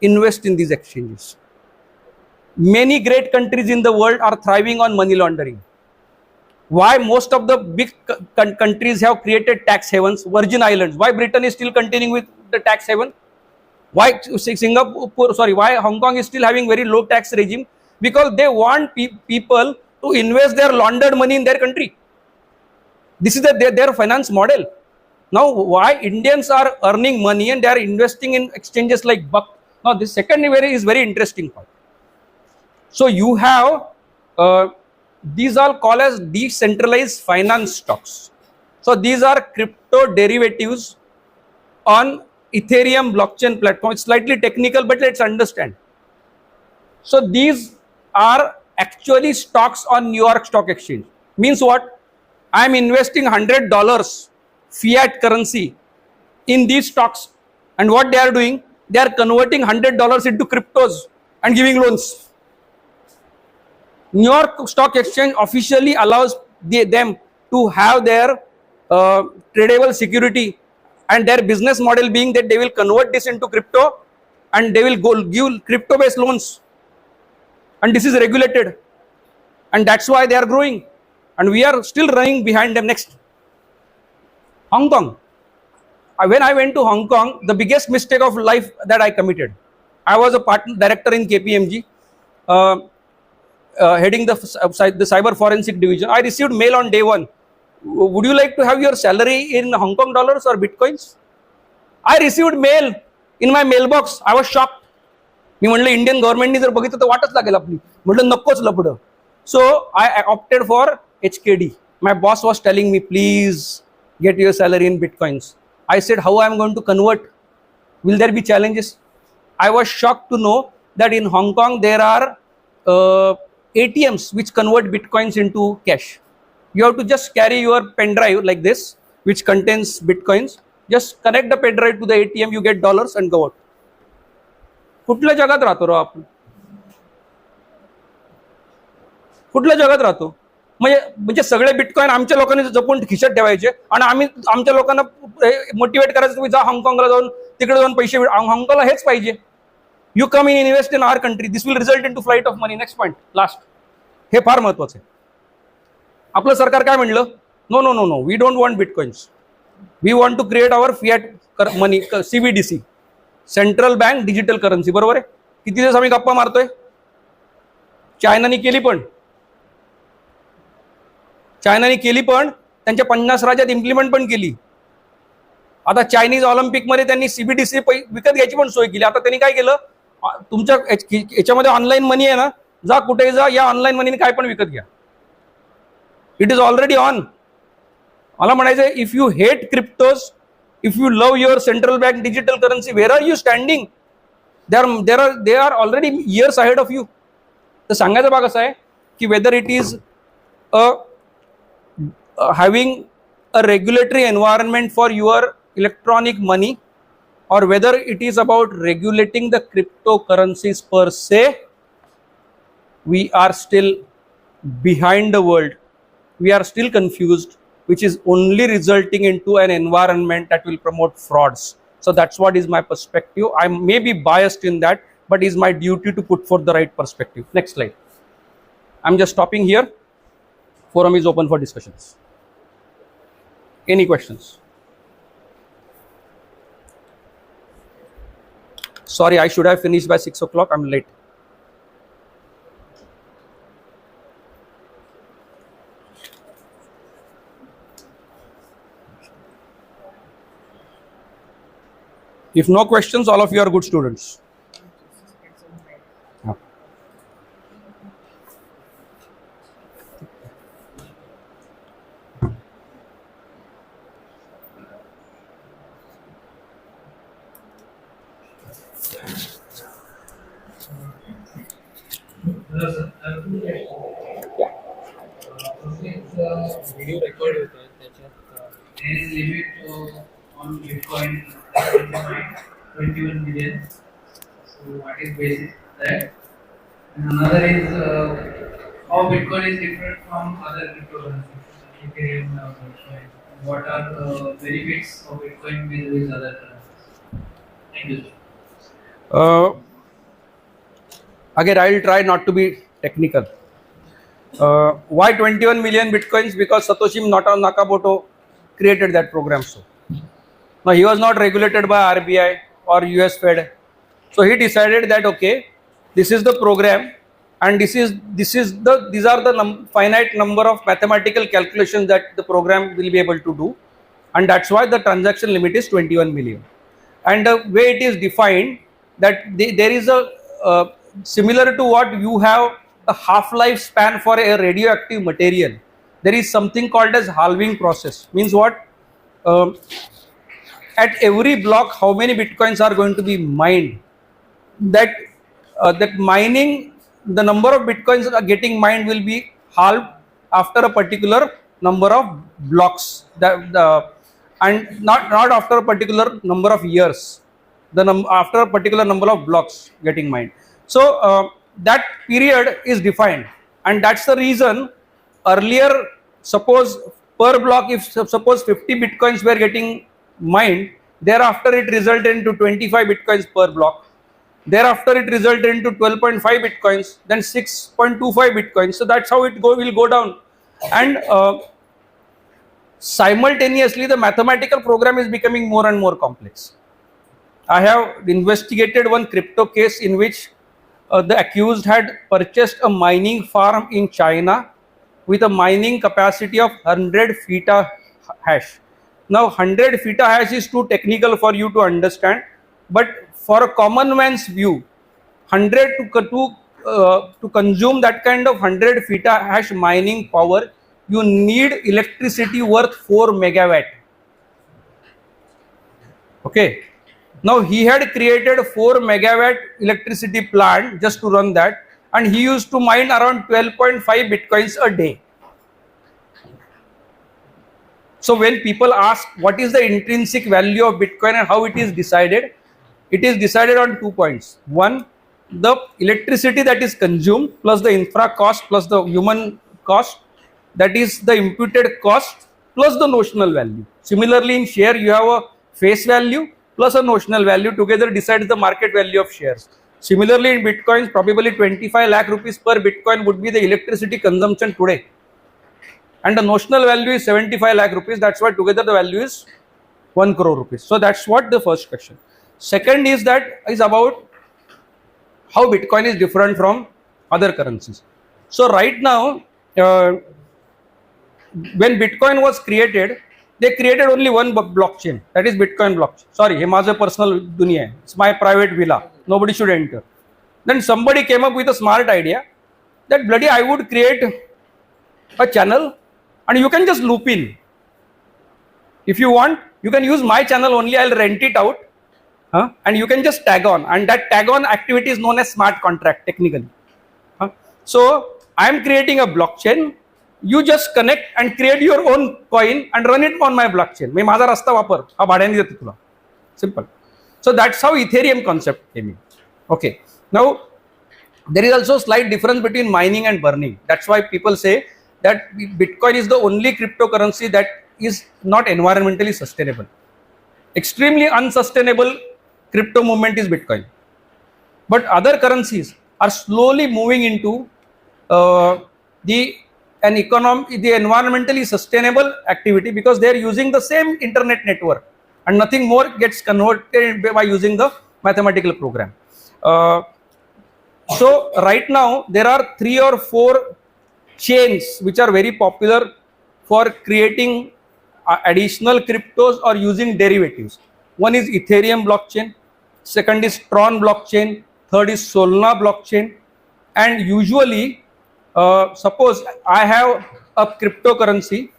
invest in these exchanges. Many great countries in the world are thriving on money laundering. Why most of the big countries have created tax havens? Virgin Islands. Why Britain is still continuing with the tax haven? Why Singapore? Sorry, why Hong Kong is still having very low tax regime? Because they want people to invest their laundered money in their country. This is their finance model. Now, why Indians are earning money and they are investing in exchanges like Buck? Now, this second is very interesting part. So you have these are called as decentralized finance stocks. So these are crypto derivatives on Ethereum blockchain platform. It's slightly technical, but let's understand. So these are actually stocks on New York Stock Exchange. Means what? I'm investing $100 fiat currency in these stocks, and what they are doing, they are converting $100 into cryptos and giving loans. New York Stock Exchange officially allows them to have their tradable security, and their business model being that they will convert this into crypto and they will go give crypto based loans, and this is regulated, and that's why they are growing, and we are still running behind them. Next, Hong Kong. When I went to Hong Kong, the biggest mistake of life that I committed, I was a partner director in KPMG, heading the cyber forensic division. I received mail on day one. Would you like to have your salary in Hong Kong dollars or bitcoins? I received mail in my mailbox. I was shocked. मी म्हणलं Indian गव्हर्नमेंटनी जर बघितलं तर वाटच लागेल आपली. म्हटलं नकोच लपडं. So I opted for HKD. My boss was telling me, please get your salary in bitcoins. I said, how I am going to convert? Will there be challenges? I was shocked to know that in Hong Kong there are ATMs which convert bitcoins into cash. You have to just carry your pen drive like this, which contains bitcoins. Just connect the pen drive to the ATM, you get dollars and go out. कुठल्या जगात राहतो राव आपण? कुठल्या जगात राहतो? म्हणजे सगळे bitcoin आमच्या लोकांनी जपून खिशात ठेवायचे आणि आम्ही आमच्या लोकांना मोटिवेट करायचं, तुम्ही जा हाँगकाँगला जाऊन तिकडे जाऊन पैसे, हाँगकाँगला हेच पाहिजे. You come in, invest in our country. This will result into flight of money. Next point, last. हे फार महत्वाचं आहे. आपलं सरकार काय म्हणलं? No no no no, we don't want bitcoins. We want to create our fiat money, CBDC, central bank digital currency. बरोबर आहे? किती दिवस आम्ही गप्पा मारतोय? चायनाने केली पण त्यांच्या 50 राज्यात इम्प्लिमेंट पण केली. आता चायनीज ऑलिम्पिकमध्ये त्यांनी CBDC विकत घ्यायची पण सोय केली. आता त्यांनी काय केलं, तुमच्या याच्यामध्ये ऑनलाईन मनी आहे ना, जा कुठेही जा, या ऑनलाईन मनीने काय पण विकत घ्या. It is already on. मला म्हणायचं, if you hate cryptos, if you love your central bank digital currency, where are you standing? They are already years ahead of you. तर सांगायचं भाग असं आहे की whether it is having a regulatory environment for your electronic money, or whether it is about regulating the cryptocurrencies per se, we are still behind the world. We are still confused, which is only resulting into an environment that will promote frauds. So that's what is my perspective. I may be biased in that, but it is my duty to put forth the right perspective. Next slide. I'm just stopping here. Forum is open for discussions. Any questions? Sorry, I should have finished by 6 o'clock. I'm late. If no questions, all of you are good students. Video record होतोय त्याच्यात there is limit on Bitcoin 21 million. So what is basis that? And another is how Bitcoin is different from other cryptocurrencies, Ethereum or Bitcoin. What are the benefits of Bitcoin with other currencies? Thank you, sir. Uh, Again, I will try not to be technical. Why 21 million bitcoins? Because Satoshi Nakamoto created that program. So now he was not regulated by RBI or US Fed, so he decided that okay, this is the program, and these are the finite number of mathematical calculations that the program will be able to do, and that's why the transaction limit is 21 million. And the way it is defined, that there is a similar to what you have a half-life span for a radioactive material, there is something called as halving process. Means what? At every block, how many bitcoins are going to be mined? That mining, the number of bitcoins that are getting mined will be halved after a particular number of blocks. And not after a particular number of years. After a particular number of blocks getting mined. So that period is defined, and that's the reason earlier, suppose per block, if suppose 50 bitcoins were getting mined, thereafter it resulted into 25 bitcoins per block, thereafter it resulted into 12.5 bitcoins, then 6.25 bitcoins. So that's how it will go down, and simultaneously the mathematical program is becoming more and more complex. I have investigated one crypto case in which the accused had purchased a mining farm in China with a mining capacity of 100 feta hash. Now 100 feta hash is too technical for you to understand, but for a common man's view, 100 to consume that kind of 100 feta hash mining power, you need electricity worth 4 megawatt. Okay. Now he had created 4 megawatt electricity plant just to run that, and he used to mine around 12.5 bitcoins a day. So when people ask what is the intrinsic value of Bitcoin and how it is decided on 2 points. One, the electricity that is consumed plus the infra cost plus the human cost, that is the imputed cost plus the notional value. Similarly, in share you have a face value plus a notional value, together decides the market value of shares. Similarly, in bitcoins, probably 25 lakh rupees per bitcoin would be the electricity consumption today, and the notional value is 75 lakh rupees. That's why together the value is 1 crore rupees. So that's what the first question. Second is about how Bitcoin is different from other currencies. So right now, when Bitcoin was created, they created only one blockchain, that is Bitcoin blockchain. Sorry, हे माझं personal दुनिया है. It's my private villa. Nobody should enter. Then somebody came up with a smart idea that bloody I would create a channel and you can just loop in. If you want, you can use my channel only. I'll rent it out, and you can just tag on, and that tag on activity is known as smart contract technically. So I am creating a blockchain. You just connect and create your own coin and run it on my blockchain. मी माझा रस्ता वापर, हा भाड्याने देतो तुला. Simple. So that's how Ethereum concept came in. Okay. Now there is also a slight difference between mining and burning. That's why people say that Bitcoin is the only cryptocurrency that is not environmentally sustainable. Extremely unsustainable crypto movement is Bitcoin. But other currencies are slowly moving into the environmentally sustainable activity, because they are using the same internet network and nothing more gets converted by using the mathematical program. So right now there are 3 or 4 chains which are very popular for creating additional cryptos or using derivatives. One is Ethereum blockchain, second is Tron blockchain, third is Solana blockchain, and usually suppose I have a cryptocurrency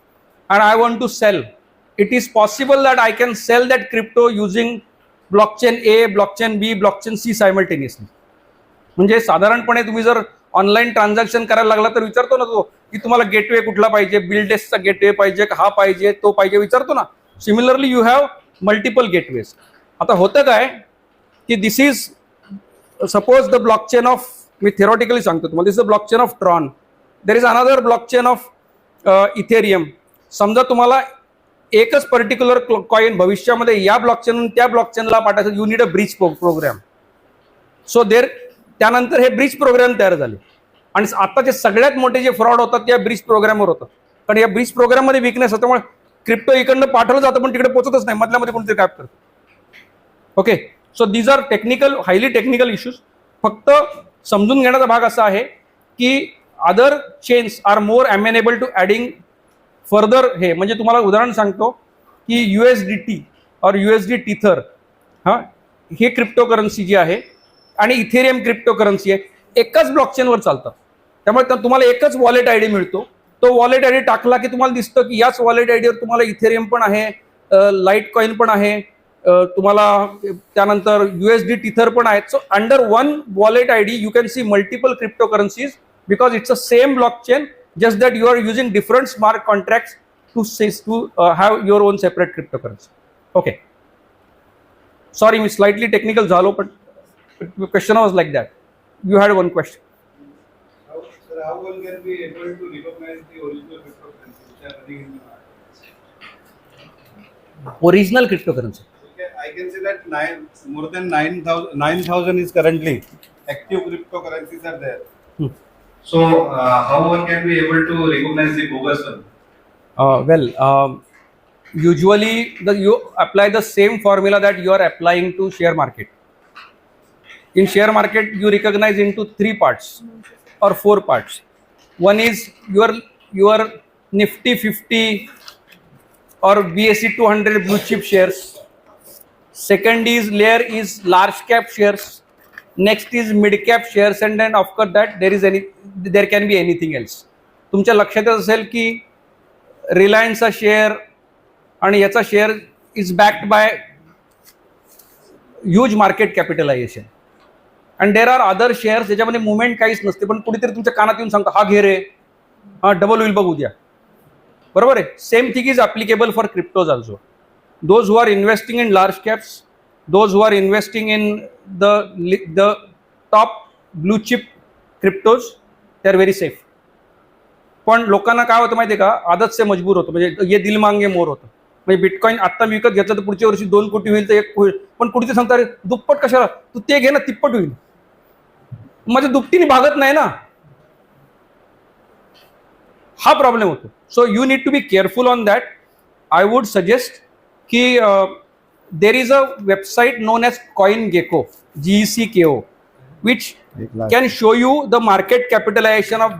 and I want to sell. It is possible that I can sell that crypto using blockchain A, blockchain B, blockchain C simultaneously. म्हणजे साधारणपणे तुम्ही जर online transaction करायला लागला तर विचारतो ना तो की तुम्हाला गेटवे कुठला पाहिजे, बिल डेस्कचा गेटवे पाहिजे का, हा पाहिजे तो पाहिजे विचारतो ना. Similarly you have multiple gateways. आता होतं काय की this is suppose the blockchain of, मी थेरॉटिकली सांगतो तुम्हाला, this is the blockchain of Tron. There is another blockchain of Ethereum. समजा तुम्हाला एकच पर्टिक्युलर कॉइन भविष्यामध्ये या ब्लॉकचेन त्या ब्लॉकचेनला पाठायचं, you need a bridge program. So त्यानंतर हे ब्रिज प्रोग्राम तयार झाले आणि आताचे सगळ्यात मोठे जे फ्रॉड होतात त्या ब्रिज प्रोग्रामवर होतात. कारण या ब्रिज प्रोग्राममध्ये विकनेस त्यामुळे क्रिप्टो इकडनं पाठवलं जातं पण तिकडे पोहोचतच नाही, मधल्यामध्ये कोणतरी काय करतं. Okay, so these are technical, highly technical issues. फक्त समजून घेण्याचा भाग असा आहे की other chains are more amenable to adding further. हे म्हणजे तुम्हाला उदाहरण सांगतो की USDT और USD टिथर, हां, हे क्रिप्टोकरन्सी जी आहे आणि इथेरियम क्रिप्टोकरन्सी आहे, एकाच ब्लॉकचेनवर चालतात. त्यामुळे त्यात तुम्हाला एकच वॉलेट आयडी मिळतो. तो वॉलेट आयडी टाकला की तुम्हाला दिसतं की याच वॉलेट आयडीवर तुम्हाला इथेरियम पण आहे, लाईट कॉइन पण आहे, तुम्हाला त्यानंतर USD टिथर पण आहेत. So under one wallet ID you can see multiple cryptocurrencies because it's a same blockchain, just that you are using different smart contracts to have your own separate cryptocurrency. Okay, sorry me slightly technical zalo, but the question was like that. You had one question. Sir, how one can be able to recognize the original cryptocurrency which are running in the market? Original cryptocurrency. Okay, I can say that more than 9,000 is currently active cryptocurrencies are there. So, how one can be able to recognize the bogus one? Usually you apply the same formula that you are applying to share market. In share market, you recognize into 3 parts or 4 parts. One is your Nifty 50 or BSE 200 blue chip shares. Second layer is large cap shares. Next is mid cap shares, and then after that there can be anything else. तुमच्या लक्षात असेल की रिलायन्सचा share आणि याचा share is backed by huge market capitalisation and there are other shares ज्याच्यामध्ये movement काहीच नसते, पण कुठेतरी तुमच्या कानात येऊन सांगतो हा घे रे, हा डबल होईल बघू द्या. बरोबर आहे. Same thing is applicable for cryptos also. Those who are investing in large caps, those who are investing in the top blue chip cryptos, they are very safe. पण लोकांना काय होतं माहिती आहे का, आदत से मजबूर होतं, म्हणजे ये दिल मांगे मोर होतं. म्हणजे बिटकॉइन आत्ता मी विकत घेतलं तर पुढच्या वर्षी 2 कोटी होईल तर 1 होईल, पण कुठे सांगता दुप्पट कशाला, तू ते घे ना तिप्पट होईल. माझ्या दुपटीने भागत नाही ना, हा प्रॉब्लेम होतो. So you need to be careful on that. I would suggest की there is a website known as CoinGecko, GECKO, which can show you the market capitalization of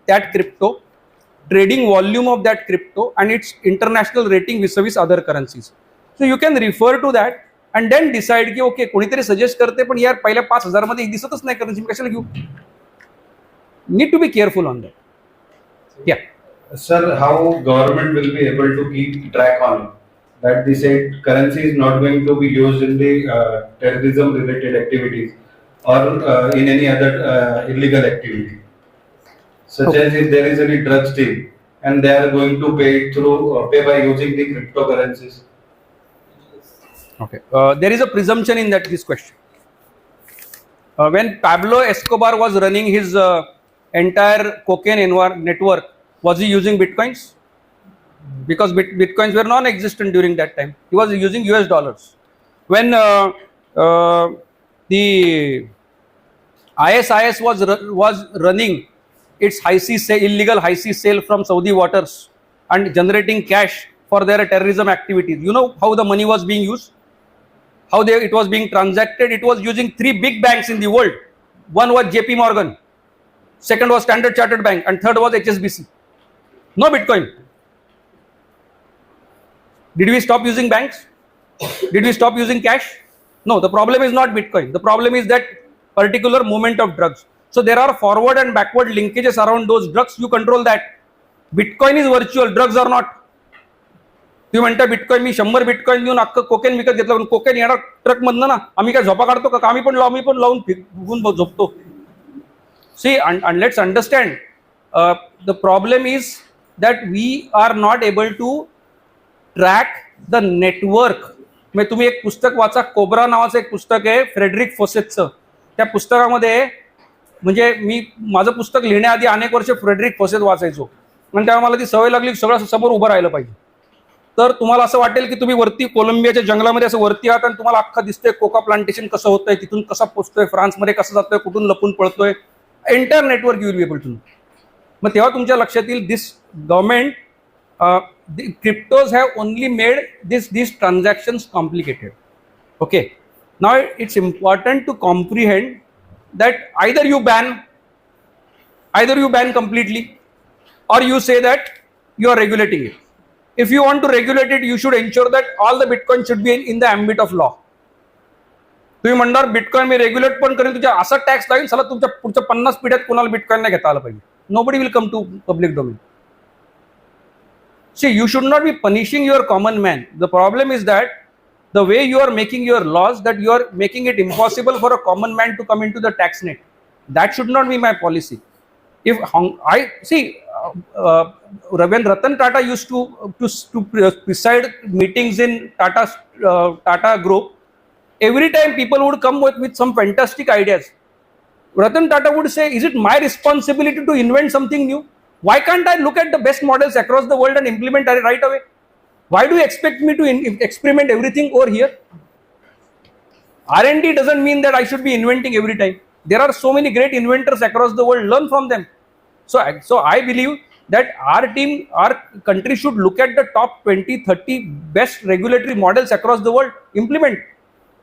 that crypto, trading volume of that crypto, and its international rating vis-a-vis other currencies. So you can refer to that and then decide की okay कोणीतरी suggest करते पण यार पहिल्या 5,000 मध्ये दिसतच नाही currency, कशाला घेऊ. Need to be careful on that. Yeah. Sir, how government will be able to keep track on that the said currency is not going to be used in the terrorism related activities or in any other illegal activity, such as if there is any drugs deal and they are going to pay by using the cryptocurrencies? Okay, there is a presumption in this question. When Pablo Escobar was running his entire cocaine network, was he using bitcoins? Because bitcoins were non-existent during that time. He was using US dollars. When the ISIS was running its illegal high sea sale from Saudi waters and generating cash for their terrorism activities, you know how the money was being used, how it was being transacted. It was using 3 big banks in the world. One was JP Morgan, second was Standard Chartered Bank, and third was HSBC. No bitcoin. Did we stop using banks? Did we stop using cash? No, the problem is not Bitcoin. The problem is that particular movement of drugs. So there are forward and backward linkages around those drugs. You control that. Bitcoin is virtual, drugs are not. तुम्ही म्हणता bitcoin, मी 100 bitcoin देऊन अख्खं cocaine विकत घेतलं, पण cocaine येणार truck मधनं ना, आम्ही काय झोपा काढतो का, आम्ही पण लावून झोपतो. सी, and let's understand the problem is that we are not able to track the network. म्हणजे तुम्ही एक पुस्तक वाचा, कोब्रा नावाचं एक पुस्तक आहे फ्रेडरिक फोसेटचं. त्या पुस्तकामध्ये म्हणजे मी माझं पुस्तक लिहिण्याआधी अनेक वर्ष फ्रेडरिक फोसेट वाचायचो आणि तेव्हा मला ती सवय लागली सगळं समोर उभं राहिलं पाहिजे. तर तुम्हाला असं वाटेल की तुम्ही वरती कोलंबियाच्या जंगलामध्ये असं वरती आहात आणि तुम्हाला अख्खा दिसतोय कोका प्लांटेशन कसं होतंय, तिथून कसा पोचतोय, फ्रान्समध्ये कसं जातोय, कुठून लपून पळतोय, entire network you will be able to know. मग तेव्हा तुमच्या लक्षात येईल this government cryptos have only made these transactions complicated. Okay, now it's important to comprehend that either you ban completely or you say that you are regulating it. If you want to regulate it, you should ensure that all the bitcoin should be in the ambit of law. तुम्ही म्हणणार bitcoin मी regulate पण करेन, तुझ्या असा tax लागेल चला तुमच्या पुढच्या 50 पिढ्यात कोणाला बिटकॉइन नाही घेता आलं पाहिजे. Nobody will come to public domain. See, you should not be punishing your common man. The problem is that the way you are making your laws, that you are making it impossible for a common man to come into the tax net. That should not be my policy. If I see, Ratan Tata used to preside meetings in Tata Group. Every time people would come with some fantastic ideas, Ratan Tata would say, "Is it my responsibility to invent something new? Why can't I look at the best models across the world and implement it right away? Why do you expect me to experiment everything over here?" R&D doesn't mean that I should be inventing every time. There are so many great inventors across the world. Learn from them. So I believe that our country should look at the top 20, 30 best regulatory models across the world. Implement.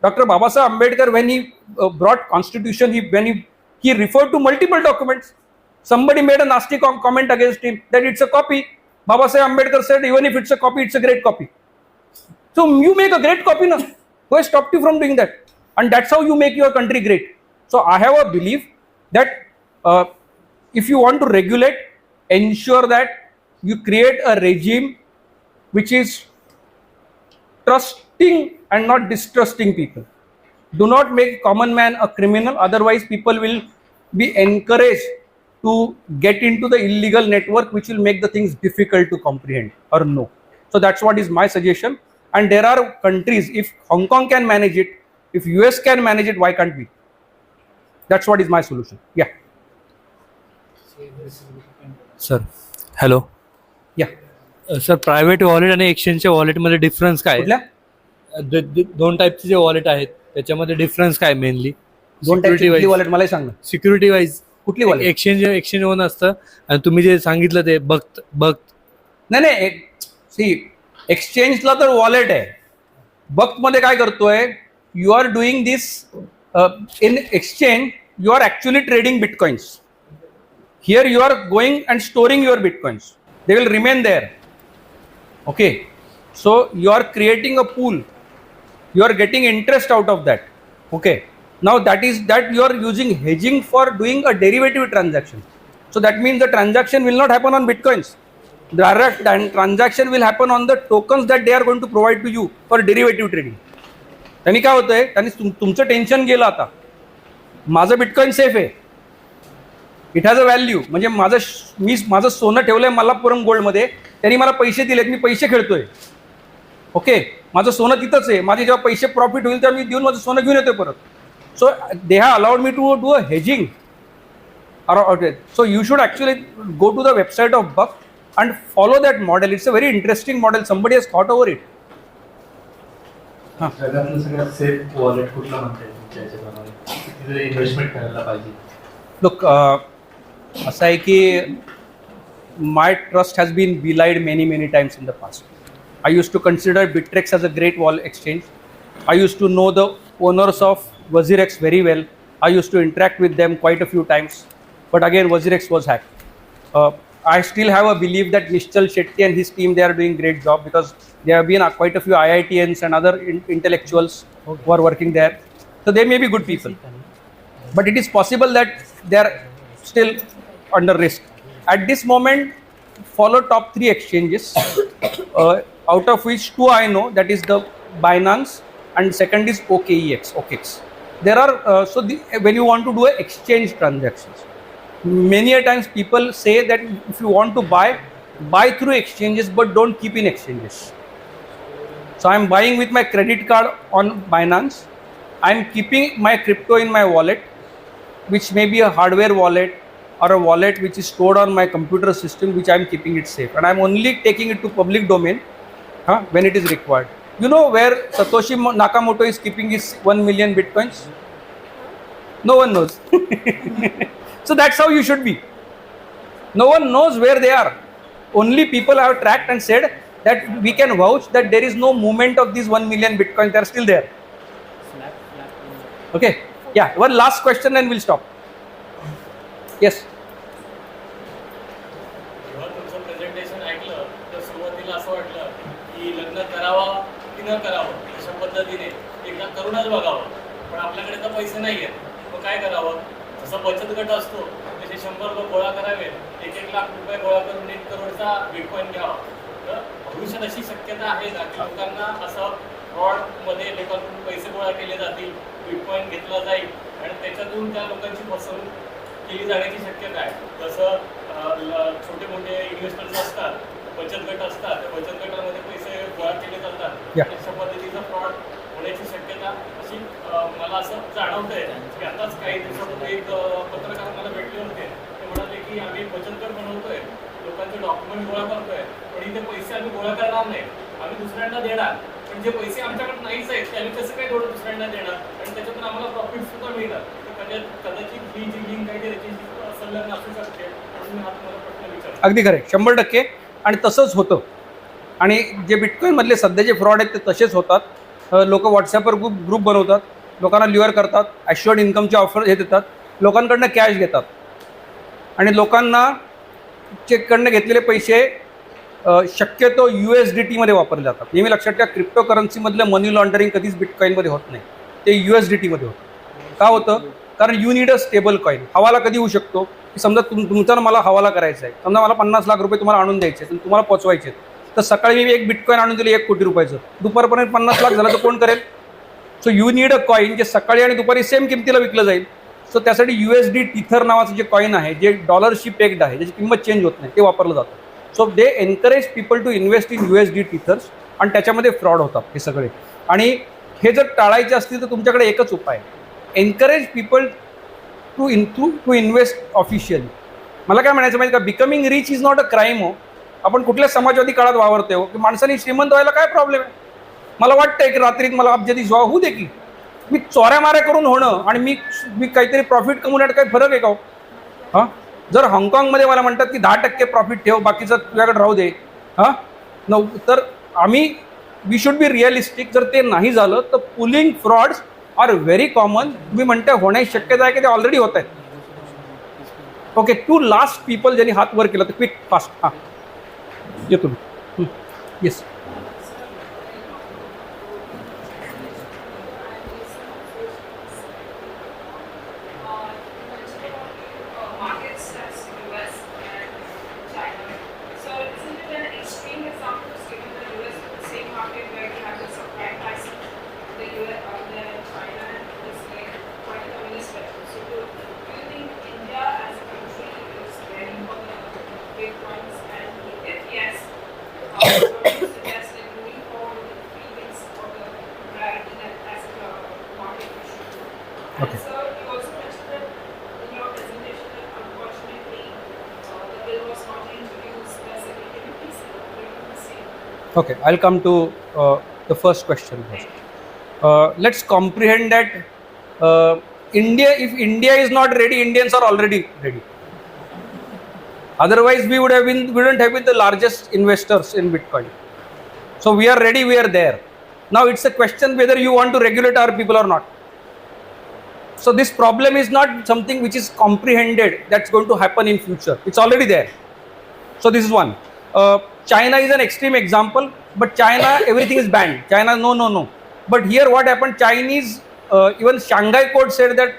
Dr. Babasaheb Ambedkar, when he brought Constitution, when he referred to multiple documents. Somebody made a nasty comment against him that it's a copy. Babasaheb Ambedkar said, even if it's a copy, it's a great copy. So you make a great copy now. Who has stopped you from doing that? And that's how you make your country great. So I have a belief that if you want to regulate, ensure that you create a regime which is trusting and not distrusting people. Do not make common man a criminal, otherwise people will be encouraged to get into the illegal network, which will make the things difficult to comprehend or know. So that's what is my suggestion. And there are countries, if Hong Kong can manage it, if US can manage it, why can't we? That's what is my solution. Yeah. Sir hello. Yeah. Sir private wallet आणि एक्सचेंजच्या वॉलेटमध्ये difference काय कुठल्या? दोन टाईपचे जे wallet आहेत त्याच्यामध्ये difference काय mainly? दोन टाईपची वॉलेट मला सांग ना. सिक्युरिटी वाईज कुठली वॉलेट? एक्सचेंज वन असतं आणि तुम्ही जे सांगितलं ते बक्त नाही सी एक्सचेंजला तर वॉलेट आहे. बक्त मध्ये काय करतोय, you are doing this in exchange, you are actually trading bitcoins. Here you are going and storing your bitcoins. They will remain there. Okay, so you are creating a pool, you are getting interest out of that. Okay, now that you are using hedging for doing a derivative transaction. So that means the transaction will not happen on bitcoins. The transaction will happen on the tokens that they are going to provide to you for derivative trading. त्यांनी काय होतंय, त्यांनी तुमचं tension गेलं. आता माझं bitcoin safe आहे, it has a value. म्हणजे माझं सोनं ठेवलंय मल्लापुरम गोल्डमध्ये, त्यांनी मला पैसे दिलेत, मी पैसे खेळतोय. ओके, माझं सोनं तिथंच आहे. माझे जेव्हा पैसे प्रॉफिट होईल तेव्हा मी देऊन माझं सोनं घेऊन येतोय परत. So they have allowed me to do a hedging. So you should actually go to the website of Buck and follow that model. It's a very interesting model. Somebody has thought over it. जगातलं सगळ्यात safe wallet कुठला म्हणता येईल तुमच्या ह्याच्याप्रमाणे? तिथे investment करायला पाहिजे. Look, असं आहे की my trust has been belied many times in the past. I used to consider Bittrex as a great wall exchange. I used to know the owners of WazirX very well. I used to interact with them quite a few times. But again, WazirX was hacked. I still have a belief that Nishchal Shetty and his team, they are doing great job, because there have been quite a few IITians and other intellectuals who are working there. So they may be good people. But it is possible that they are still under risk. At this moment, follow top 3 exchanges. Out of which 2 I know, that is the Binance, and second is OKX. There are when you want to do exchange transactions, Many a times people say that if you want to buy through exchanges, but don't keep in exchanges. So I'm buying with my credit card on Binance. I'm keeping my crypto in my wallet, which may be a hardware wallet or a wallet which is stored on my computer system, which I'm keeping it safe. And I'm only taking it to public domain when it is required. You know where Satoshi Nakamoto is keeping his 1 million bitcoins? No one knows. So that's how you should be. No one knows where they are. Only people have tracked and said that we can vouch that there is no movement of these 1 million bitcoins. They are still there. Okay. Yeah. One last question and we'll stop. Yes. जेव्हा तुमचं presentation ऐकलं तर सुरुवातीला असं वाटलं की लग्न करावं की न करावं अशा पद्धतीने एकदा करूनच बघावं, पण आपल्याकडे तर पैसे नाही आहेत, मग काय करावं? जसं बचत गट असतो तसे 100 लोक गोळा करावे, 1-1 लाख रुपये गोळा करून 1 करोडचा बिटकॉइन घ्यावा. तर भविष्यात अशी शक्यता आहे का की लोकांना असं फ्रॉडमध्ये लोकांकडून पैसे गोळा केले जातील, बिटकॉइन घेतला जाईल आणि त्याच्यातून त्या लोकांची फसवणूक केली जाण्याची शक्यता आहे? जसं छोटे मोठे इन्व्हेस्टर्स असतात, बचत गट असतात, त्या बचत गटामध्ये पैसे गोळा केले जातात, अशा पद्धतीचा फ्रॉड होण्याची शक्यता अशी मला असं जाणवतंय की आताच काही दिवसापूर्वी एक पत्रकार मला भेटले होते. ते म्हणाले की आम्ही बचत गट बनवतोय, लोकांचे डॉक्युमेंट गोळा करतोय, पण इथे पैसे आम्ही गोळा करणार नाही, आम्ही दुसऱ्यांना देणार, पण जे पैसे आमच्याकडे नाहीच आहेत ते आम्ही कसं काय थोडं दुसऱ्यांना देणार आणि त्याच्यातून आम्हाला प्रॉफिट सुद्धा मिळणार. कदाचित ही जी लिंक आहे त्याची संलग्न असू शकते. म्हणून हा तुम्हाला प्रश्न विचारतो. अगदी खरं, 100%. आणि तसंच होतं. आणि जे बिटकॉईनमधले सध्याचे फ्रॉड आहेत ते तसेच होतात. लोक व्हॉट्सॲपवर ग्रुप बनवतात, लोकांना ल्युअर करतात, ॲश्युअर्ड इन्कमचे ऑफर हे देतात, लोकांकडनं कॅश घेतात आणि लोकांना चेककडनं घेतलेले पैसे शक्यतो USDT मध्ये वापरले जातात. नेहमी लक्षात ठेवा, क्रिप्टोकरन्सीमधलं मनी लॉन्ड्रिंग कधीच बिटकॉईनमध्ये होत नाही, ते USDT मध्ये होतं. का होतं? कारण you need a stable coin. हवाला कधी होऊ शकतो की समजा तुमचा मला हवाला करायचा आहे, समजा मला 50 लाख रुपये तुम्हाला आणून द्यायचे आणि तुम्हाला पोचवायचे, तर सकाळी मी एक बिटकॉईन आणून दिले 1 कोटी रुपयाचं, दुपारपर्यंत 50 लाख झालं तर कोण करेल? So you need a coin जे सकाळी आणि दुपारी सेम किमतीला विकलं जाईल. सो त्यासाठी USD टिथर नावाचं जे कॉईन आहे, जे डॉलरशी पेक्ड आहे, ज्याची किंमत चेंज होत नाही, ते वापरलं जातं. So they encourage people to invest in USD tethers आणि त्याच्यामध्ये फ्रॉड होतात हे सगळे. आणि हे जर टाळायचे असतील तर तुमच्याकडे एकच उपाय आहे, encourage people to invest officially. मला काय म्हणायचं माहिती का, becoming rich is not a crime. हो, आपण कुठल्या समाजवादी काळात वावरते हो की माणसाने श्रीमंत व्हायला काय प्रॉब्लेम आहे? मला वाटतंय की रात्रीत मला अब्जाधीश व्हावं, होऊ दे की. मी चोऱ्या माऱ्या करून होणं आणि मी काहीतरी प्रॉफिट कमवण्यात काही फरक आहे का हो? हां, जर हाँगकाँगमध्ये मला म्हणतात की 10% प्रॉफिट ठेव, बाकीचं तुझ्याकडे राहू दे, तर वी शुड बी रिअलिस्टिक. जर ते नाही झालं तर pulling frauds are very common. तुम्ही म्हणता होण्याची शक्यता आहे की ते ऑलरेडी होत आहेत. ओके, 2 लास्ट पीपल ज्यांनी हात वर केला तर क्विक फास्ट. हां, येतो मी. Yes. Okay. So you also mentioned that in your presentation that unfortunately the bill was not introduced specifically. Can you please elaborate on the same? Okay, I'll come to the first question first. Let's comprehend that if India is not ready, Indians are already ready. Otherwise, we wouldn't have been the largest investors in Bitcoin. So we are ready, we are there. Now it's a question whether you want to regulate our people or not. So this problem is not something which is comprehended that's going to happen in future. It's already there. So this is one. China is an extreme example, but China, everything is banned. China, no. But here what happened, Chinese, even Shanghai court said that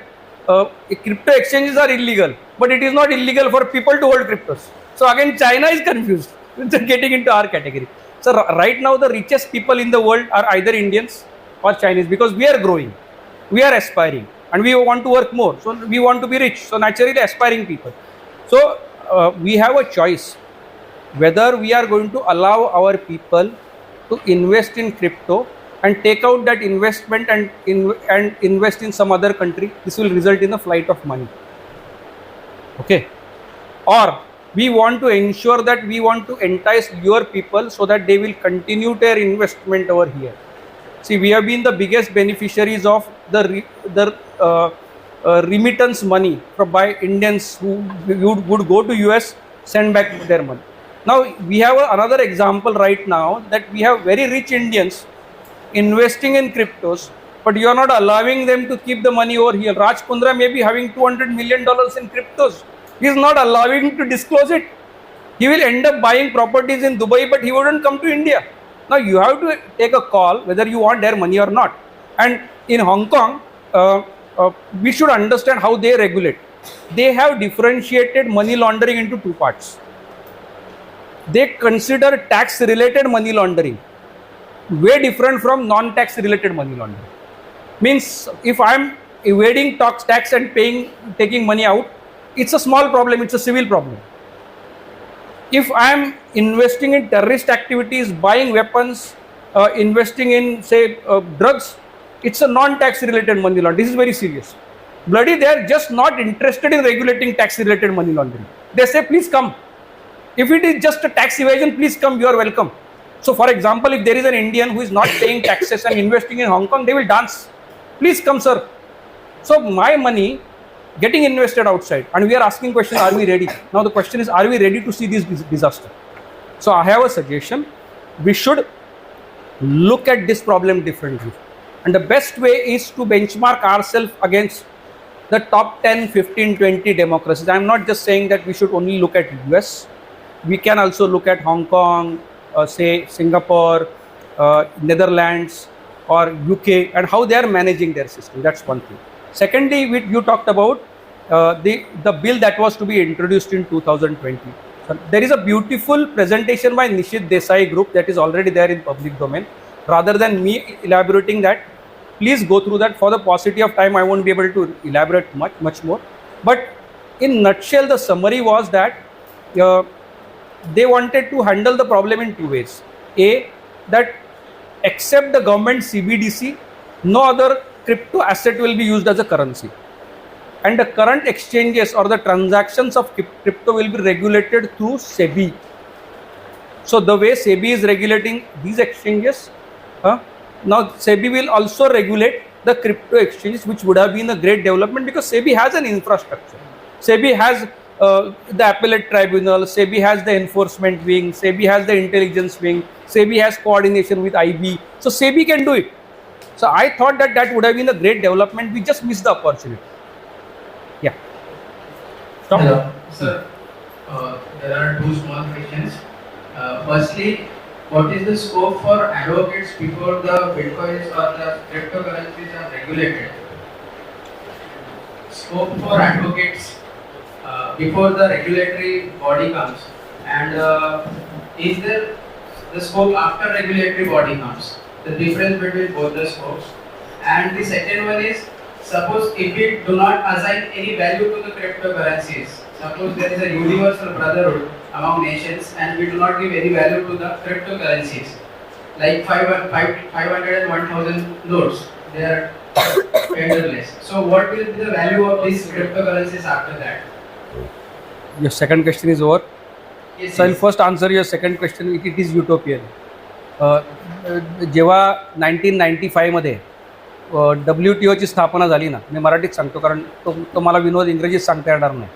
crypto exchanges are illegal, but it is not illegal for people to hold cryptos. So again, China is confused. It's getting into our category. So right now, the richest people in the world are either Indians or Chinese, because we are growing, we are aspiring, and we want to work more. So we want to be rich. So naturally, aspiring people. So we have a choice whether we are going to allow our people to invest in crypto and take out that investment and invest in some other country. This will result in a flight of money. Okay. Or we want to ensure that we want to entice your people so that they will continue their investment over here. See, we have been the biggest beneficiaries of the remittance money from by Indians who would go to US, send back their money. Now we have another example right now that we have very rich Indians investing in cryptos, but you are not allowing them to keep the money over here. Raj Kundra may be having $200 million in cryptos. He is not allowing to disclose it. He will end up buying properties in Dubai, but he wouldn't come to India. Now you have to take a call whether you want their money or not. And in Hong Kong, we should understand how they regulate. They have differentiated money laundering into two parts. They consider tax related money laundering way different from non-tax related money laundering. Means if I am evading tax and taking money out, it's a small problem, it's a civil problem. If I am investing in terrorist activities, buying weapons, investing in say drugs, it's a non-tax related money laundering. This is very serious. Bloody, they are just not interested in regulating tax related money laundering. They say please come. If it is just a tax evasion, please come, you are welcome. So for example, if there is an Indian who is not paying taxes and investing in Hong Kong, they will dance. Please come, sir. So my money getting invested outside, and we are asking question, are we ready? Now the question is, are we ready to see this disaster? So I have a suggestion. We should look at this problem differently. And the best way is to benchmark ourselves against the top 10, 15, 20 democracies. I am not just saying that we should only look at US. We can also look at Hong Kong, say Singapore, Netherlands or UK, and how they are managing their system. That's one thing. Secondly, you talked about the bill that was to be introduced in 2020. So there is a beautiful presentation by Nishit Desai group that is already there in public domain. Rather than me elaborating that, please go through that. For the paucity of time, I won't be able to elaborate much more. But in nutshell, the summary was that they wanted to handle the problem in two ways. A, that except the government CBDC, no other crypto asset will be used as a currency. And the current exchanges or the transactions of crypto will be regulated through SEBI. So the way SEBI is regulating these exchanges, now SEBI will also regulate the crypto exchanges, which would have been a great development because SEBI has an infrastructure. SEBI has the appellate tribunal, SEBI has the enforcement wing, SEBI has the intelligence wing, SEBI has coordination with IB. So SEBI can do it. So I thought that would have been a great development. We just missed the opportunity. Yeah. Stop. Hello, sir. There are two small questions. Firstly, what is the scope for advocates before the bitcoins or the cryptocurrencies are regulated? Scope for advocates before the regulatory body comes, and is there the scope after regulatory body comes? The difference between both the scopes. And the second one is, suppose if we do not assign any value to the cryptocurrencies, suppose there is a universal brotherhood among nations and we do not give any value to the cryptocurrencies, like 500 and 1000 notes, they are tenderless. So what will be the value of these cryptocurrencies after that? Your second question is over. Yes, So I'll yes. first answer your second question. It is utopian. जेव्हा 1995 मध्ये WTOची स्थापना झाली ना, मी मराठीत सांगतो कारण तो मला विनोद इंग्रजीत सांगता येणार नाही.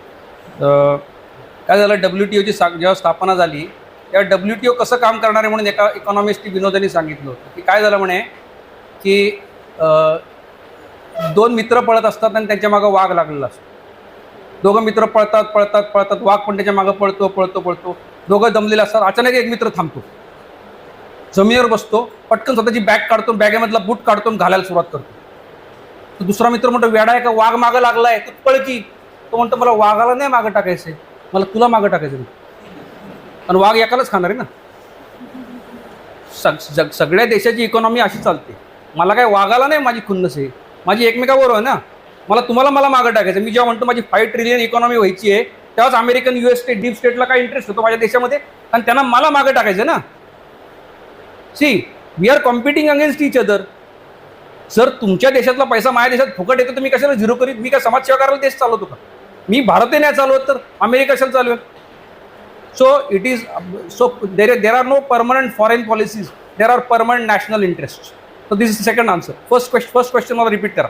काय झालं, WTOची जेव्हा स्थापना झाली तेव्हा WTO कसं काम करणार आहे म्हणून एका इकॉनॉमिस्ट विनोदांनी सांगितलं होतं की काय झालं म्हणे की दोन मित्र पळत असतात आणि त्यांच्या मागं वाघ लागलेला असतो. दोघं मित्र पळतात, वाघ पण त्याच्या मागं पळतो. दोघं दमलेले असतात. अचानक एक मित्र थांबतो, जमिनीवर बसतो, पटकन स्वतःची बॅग काढतो, बॅगेमधला बूट काढतो, घालायला सुरुवात करतो. तर दुसरा मित्र म्हणतो, वेडा आहे का, वाघ मागं लागलाय, तू पळ की. तो म्हणतो, मला वाघाला नाही मागं टाकायचंय, मला तुला मागं टाकायचं. आणि वाघ एकालाच खाणार आहे ना. सगळ्या देशाची इकॉनॉमी अशी चालते. मला काय वाघाला नाही माझी खुन्नस आहे, माझी एकमेकाबरोबर आहे ना. मला मागं टाकायचं. मी जेव्हा म्हणतो माझी 5 ट्रिलियन इकॉनॉमी व्हायची आहे, तेव्हाच अमेरिकन US स्टेट डीप स्टेटला काय इंटरेस्ट होतो माझ्या देशामध्ये, आणि त्यांना मला मागे टाकायचं ना. See, we are competing against each other. जर तुमच्या देशातला पैसा माझ्या देशात फुकट येतो तर मी कशाला झिरो करीत? मी काय समाजसेवा करायला देश चालवतो का? मी भारत नाही चालवत तर अमेरिका कशाला चालवेल? So it is so there are no permanent foreign policies, there are permanent national interest. So this is second answer. First question मला रिपीट करा.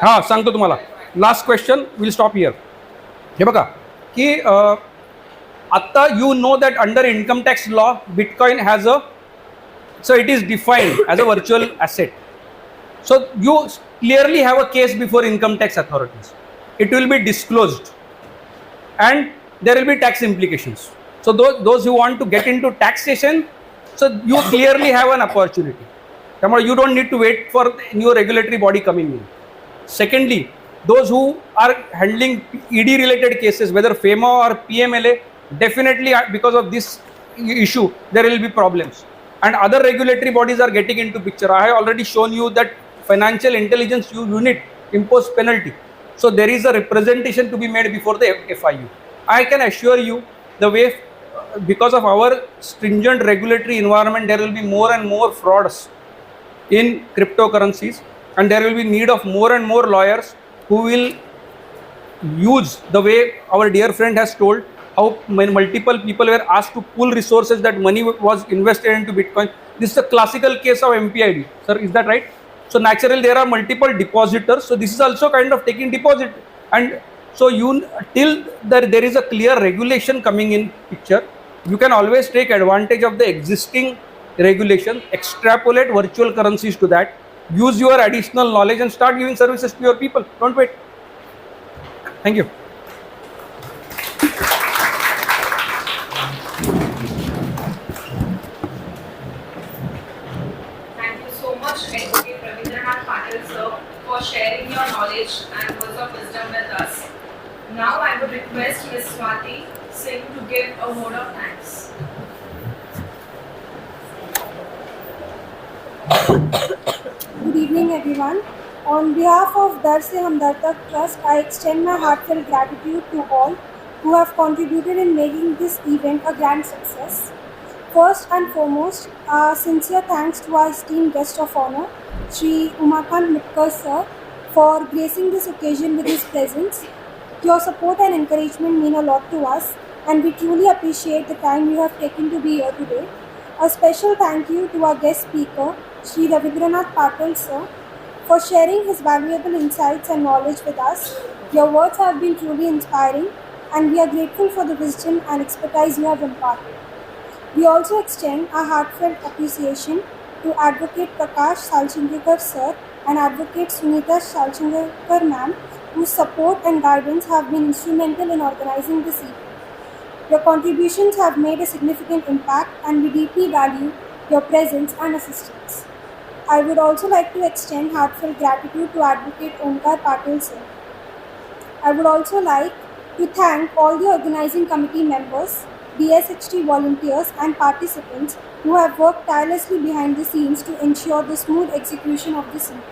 हां, सांगतो तुम्हाला. Last question, will stop here. हे बघा की आत्ता you know that under income tax law bitcoin has a, so it is defined as a virtual asset. So you clearly have a case before income tax authorities. It will be disclosed and there will be tax implications. So those who want to get into taxation, so you clearly have an opportunity. You don't need to wait for new regulatory body coming in. Secondly, those who are handling ED related cases, whether FEMA or PMLA, definitely because of this issue there will be problems. And other regulatory bodies are getting into picture. I have already shown you that financial intelligence unit impose penalty. So there is a representation to be made before the FIU. I can assure you, the way because of our stringent regulatory environment, there will be more and more frauds in cryptocurrencies, and there will be need of more and more lawyers who will use the way our dear friend has told, how multiple people were asked to pool resources, that money was invested into Bitcoin. This is a classical case of MPID. Sir, is that right? So naturally there are multiple depositors. So this is also kind of taking deposit. And so till there is a clear regulation coming in picture, you can always take advantage of the existing regulation, extrapolate virtual currencies to that, use your additional knowledge and start giving services to your people. Don't wait. Thank you. Advocate Ravindranath Patil sir, for sharing your knowledge and words of wisdom with us. Now I would request Ms. Swati Singh to give a word of thanks. Good evening everyone. On behalf of Dar Se Hamdard Tak Trust, I extend my heartfelt gratitude to all who have contributed in making this event a grand success. First and foremost, sincere thanks to our esteemed guest of honor, Shri Umakant Mitkar sir, for gracing this occasion with his presence. Your support and encouragement mean a lot to us, and we truly appreciate the time you have taken to be here today. A special thank you to our guest speaker, Shri Ravindranath Patil sir, for sharing his valuable insights and knowledge with us. Your words have been truly inspiring, and we are grateful for the wisdom and expertise you have imparted. We also extend our heartfelt appreciation to Advocate Prakash Salchingarkar sir and Advocate Sunita Salchingarkar ma'am, whose support and guidance have been instrumental in organizing this event. Your contributions have made a significant impact, and we deeply value your presence and assistance. I would also like to extend heartfelt gratitude to Advocate Omkar Patil sir. I would also like to thank all the organizing committee members, DSHT volunteers and participants who have worked tirelessly behind the scenes to ensure the smooth execution of this event.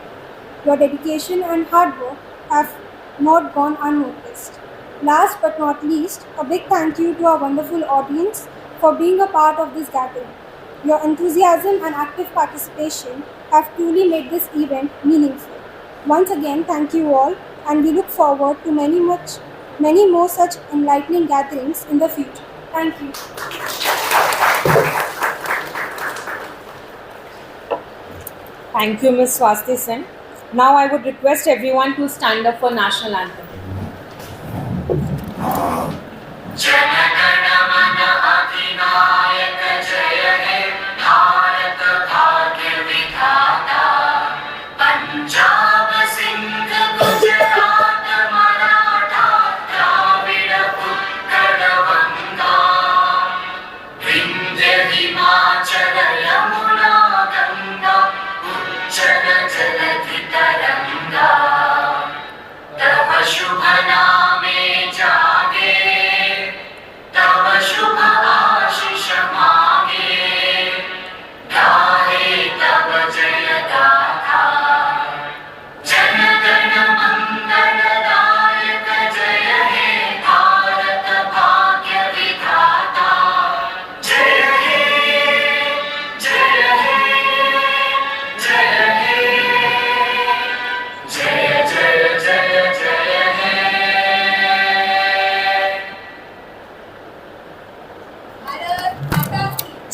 Your dedication and hard work have not gone unnoticed. Last but not least, a big thank you to our wonderful audience for being a part of this gathering. Your enthusiasm and active participation have truly made this event meaningful. Once again, thank you all, and we look forward to many more such enlightening gatherings in the future. Thank you. Thank you, Ms. Swasti Sen. Now I would request everyone to stand up for national anthem. शुभ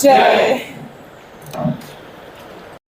जय